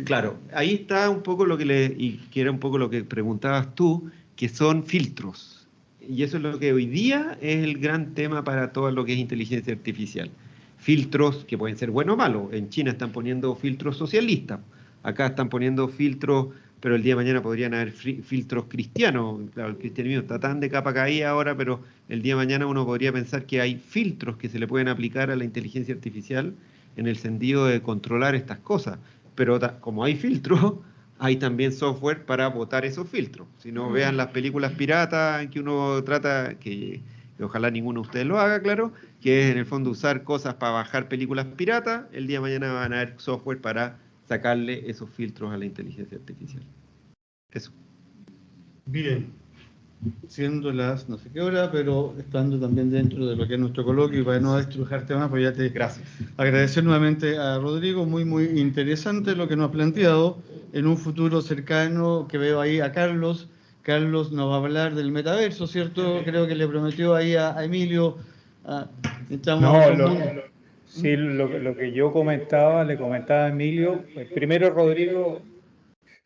[SPEAKER 2] Claro, ahí está un poco y que era un poco lo que preguntabas tú, que son filtros. Y eso es lo que hoy día es el gran tema para todo lo que es inteligencia artificial. Filtros que pueden ser buenos o malos. En China están poniendo filtros socialistas. Acá están poniendo filtros, pero el día de mañana podrían haber filtros cristianos. Claro, el cristianismo está tan de capa caída ahora, pero el día de mañana uno podría pensar que hay filtros que se le pueden aplicar a la inteligencia artificial en el sentido de controlar estas cosas. Pero como hay filtros, hay también software para botar esos filtros. Si no, vean las películas piratas en que uno trata, que ojalá ninguno de ustedes lo haga, claro, que es en el fondo usar cosas para bajar películas piratas, el día de mañana van a haber software para sacarle esos filtros a la inteligencia artificial. Eso.
[SPEAKER 1] Bien, siendo las no sé qué hora, pero estando también dentro de lo que es nuestro coloquio y para no destrujarte más, pues ya te
[SPEAKER 2] Gracias.
[SPEAKER 1] agradecer nuevamente a Rodrigo, muy interesante lo que nos ha planteado en un futuro cercano, que veo ahí a Carlos. Carlos nos va a hablar del metaverso, ¿cierto? Creo que le prometió ahí a Emilio.
[SPEAKER 9] Sí, lo que yo comentaba, le comentaba a Emilio. Primero, Rodrigo,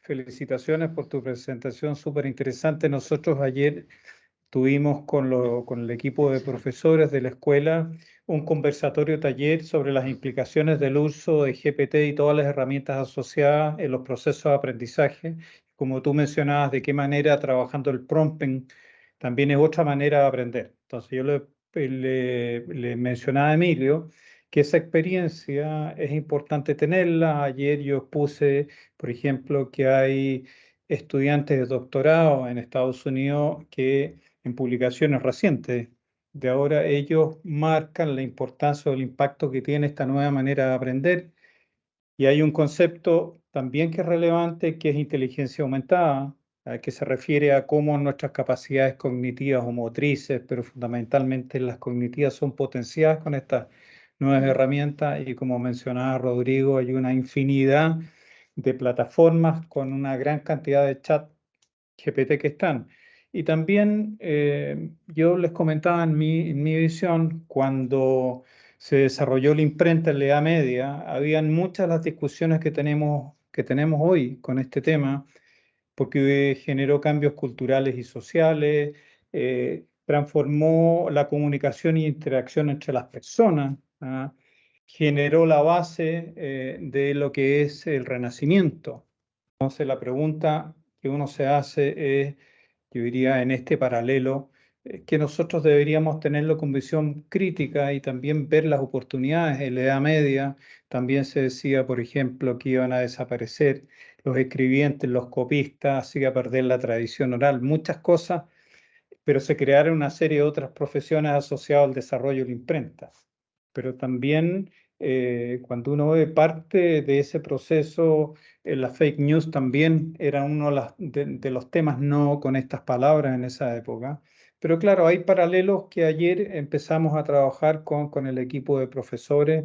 [SPEAKER 9] felicitaciones por tu presentación súper interesante. Nosotros ayer tuvimos con el equipo de profesores de la escuela un conversatorio taller sobre las implicaciones del uso de GPT y todas las herramientas asociadas en los procesos de aprendizaje. Como tú mencionabas, de qué manera trabajando el prompting también es otra manera de aprender. Entonces yo le mencionaba a Emilio que esa experiencia es importante tenerla. Ayer yo expuse, por ejemplo, que hay estudiantes de doctorado en Estados Unidos que en publicaciones recientes de ahora ellos marcan la importancia o el impacto que tiene esta nueva manera de aprender. Y hay un concepto también que es relevante, que es inteligencia aumentada, que se refiere a cómo nuestras capacidades cognitivas o motrices, pero fundamentalmente las cognitivas, son potenciadas con estas nuevas herramientas. Y como mencionaba Rodrigo, hay una infinidad de plataformas con una gran cantidad de chat GPT que están. Y también yo les comentaba en mi visión, cuando se desarrolló la imprenta en la Edad Media, habían muchas de las discusiones que tenemos hoy con este tema, porque generó cambios culturales y sociales, transformó la comunicación y interacción entre las personas, ¿ah? Generó la base de lo que es el Renacimiento. Entonces la pregunta que uno se hace es, yo diría en este paralelo, que nosotros deberíamos tenerlo con visión crítica y también ver las oportunidades. En la Edad Media también se decía, por ejemplo, que iban a desaparecer los escribientes, los copistas, así a perder la tradición oral, muchas cosas, pero se crearon una serie de otras profesiones asociadas al desarrollo de la imprenta. Pero también cuando uno ve parte de ese proceso, la fake news también era uno de los temas no con estas palabras en esa época. Pero claro, hay paralelos que ayer empezamos a trabajar con el equipo de profesores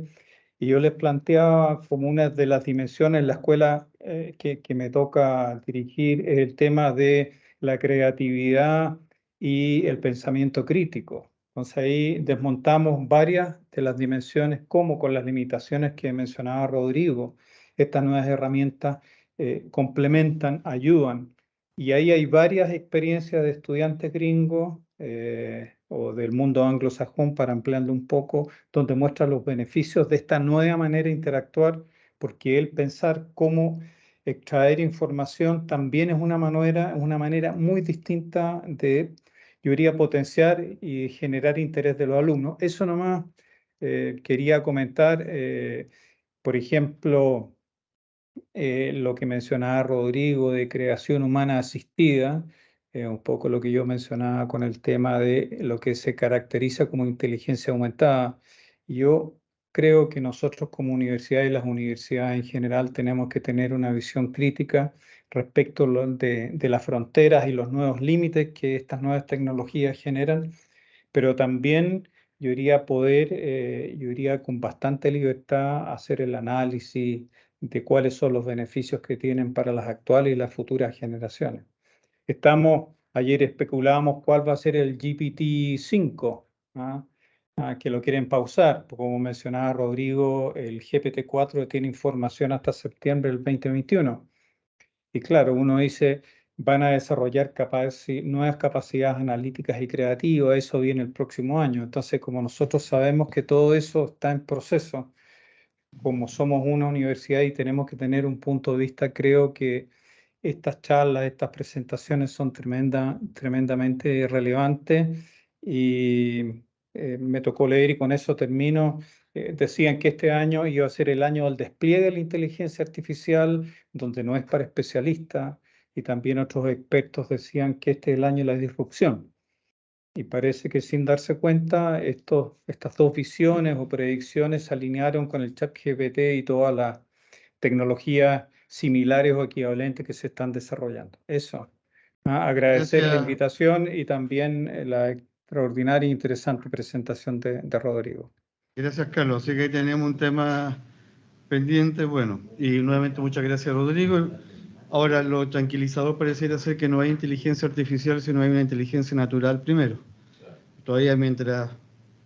[SPEAKER 9] y yo les planteaba como una de las dimensiones en la escuela que me toca dirigir el tema de la creatividad y el pensamiento crítico. Entonces ahí desmontamos varias de las dimensiones, como con las limitaciones que mencionaba Rodrigo. Estas nuevas herramientas complementan, ayudan. Y ahí hay varias experiencias de estudiantes gringos o del mundo anglosajón, para ampliarlo un poco, donde muestran los beneficios de esta nueva manera de interactuar, porque el pensar cómo extraer información también es una manera muy distinta de, yo diría, potenciar y generar interés de los alumnos. Eso nomás quería comentar, por ejemplo, lo que mencionaba Rodrigo de creación humana asistida, un poco lo que yo mencionaba con el tema de lo que se caracteriza como inteligencia aumentada. Yo creo que nosotros como universidad y las universidades en general tenemos que tener una visión crítica respecto de las fronteras y los nuevos límites que estas nuevas tecnologías generan, pero también yo diría poder, yo diría con bastante libertad hacer el análisis de cuáles son los beneficios que tienen para las actuales y las futuras generaciones. Ayer especulábamos cuál va a ser el GPT-5, ¿ah? Que lo quieren pausar, como mencionaba Rodrigo, el GPT-4 tiene información hasta septiembre del 2021. Y claro, uno dice, van a desarrollar nuevas capacidades analíticas y creativas, eso viene el próximo año. Entonces, como nosotros sabemos que todo eso está en proceso, como somos una universidad y tenemos que tener un punto de vista, creo que estas charlas, estas presentaciones son tremendamente relevantes y me tocó leer y con eso termino. Decían que este año iba a ser el año del despliegue de la inteligencia artificial, donde no es para especialistas, y también otros expertos decían que este es el año de la disrupción. Y parece que sin darse cuenta, estas dos visiones o predicciones se alinearon con el ChatGPT y todas las tecnologías similares o equivalentes que se están desarrollando. Eso. Agradecer la invitación y también la extraordinaria e interesante presentación de Rodrigo.
[SPEAKER 1] Gracias, Carlos. Así que ahí tenemos un tema pendiente. Bueno, y nuevamente muchas gracias, Rodrigo. Ahora, lo tranquilizador pareciera ser que no hay inteligencia artificial, sino hay una inteligencia natural primero. Todavía mientras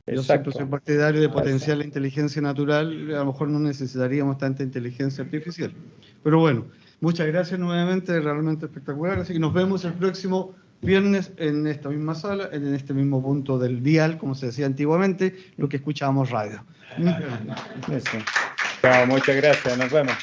[SPEAKER 1] yo siempre soy partidario de potenciar la inteligencia natural, a lo mejor no necesitaríamos tanta inteligencia artificial. Pero bueno, muchas gracias nuevamente, realmente espectacular. Así que nos vemos el próximo viernes en esta misma sala, en este mismo punto del dial, como se decía antiguamente, lo que escuchábamos radio.
[SPEAKER 9] Eso. Chao, muchas gracias, nos vemos.